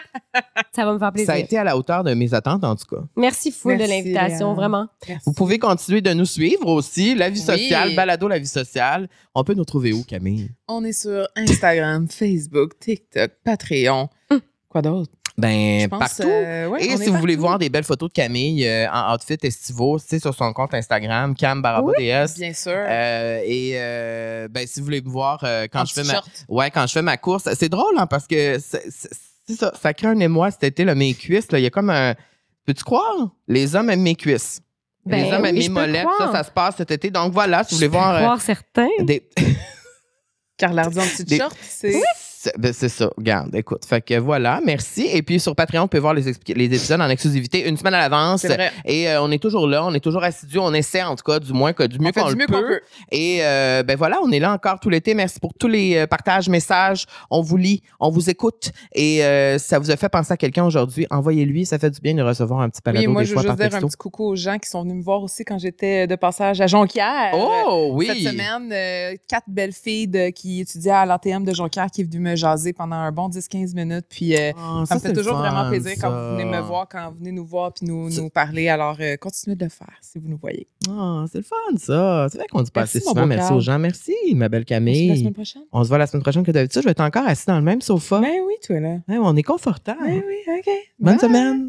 Ça va me faire plaisir. Ça a été à la hauteur de mes attentes, en tout cas. Merci full de Merci, l'invitation, Léane. vraiment. Merci. Vous pouvez continuer de nous suivre aussi. La vie Oui. sociale, Balado La vie sociale. On peut nous trouver où, Camille? On est sur Instagram, Facebook, TikTok, Patreon. Quoi d'autre? Ben, Je pense, partout. ouais, Et on si est vous voulez partout. voir des belles photos de Camille en outfit estivaux, c'est sur son compte Instagram, Cam_DS. Bien sûr. Ben, si vous voulez me voir quand En je fais petit short. quand je fais ma course, c'est drôle hein, parce que c'est ça, ça crée un émoi cet été là, mes cuisses là, il y a comme un, peux-tu croire, les hommes aiment mes cuisses, Ben les hommes aiment oui, mes je peux mollets, croire. ça se passe cet été. Donc voilà, si vous voulez voir Croire certains. des Carl Hardy en petit Des- short, c'est... c'est ça, regarde, écoute. Fait que voilà, merci. Et puis sur Patreon, on peut voir les épisodes en exclusivité une semaine à l'avance. C'est vrai. Et on est toujours là, on est toujours assidus, on essaie en tout cas du mieux On fait qu'on du le mieux qu'on peut. peut. Et ben voilà, on est là encore tout l'été. Merci pour tous les partages, messages. On vous lit, on vous écoute. Et ça vous a fait penser à quelqu'un aujourd'hui, envoyez-lui. Ça fait du bien de recevoir un petit balado Oui, moi, des je fois veux juste par dire un texto. petit coucou aux gens qui sont venus me voir aussi quand j'étais de passage à Jonquière. Oh oui! Cette semaine, 4 belles filles qui étudiaient à l'ATM de Jonquière qui est venue me jaser pendant un bon 10-15 minutes. Puis Oh, ça me fait c'est toujours le vraiment fun, plaisir quand ça. vous venez me voir, quand vous venez nous voir puis nous parler. Alors, continuez de le faire si vous nous voyez. Oh, c'est le fun, ça. C'est vrai qu'on dit pas Merci, assez mon souvent beau merci Carl. aux gens. Merci, ma belle On se voit Camille. la semaine prochaine. On se voit la semaine prochaine que d'habitude. Je vais être encore assis dans le même sofa. Ben oui, toi là. Ouais, on est confortable. Ben oui, OK. Bonne Bye. semaine.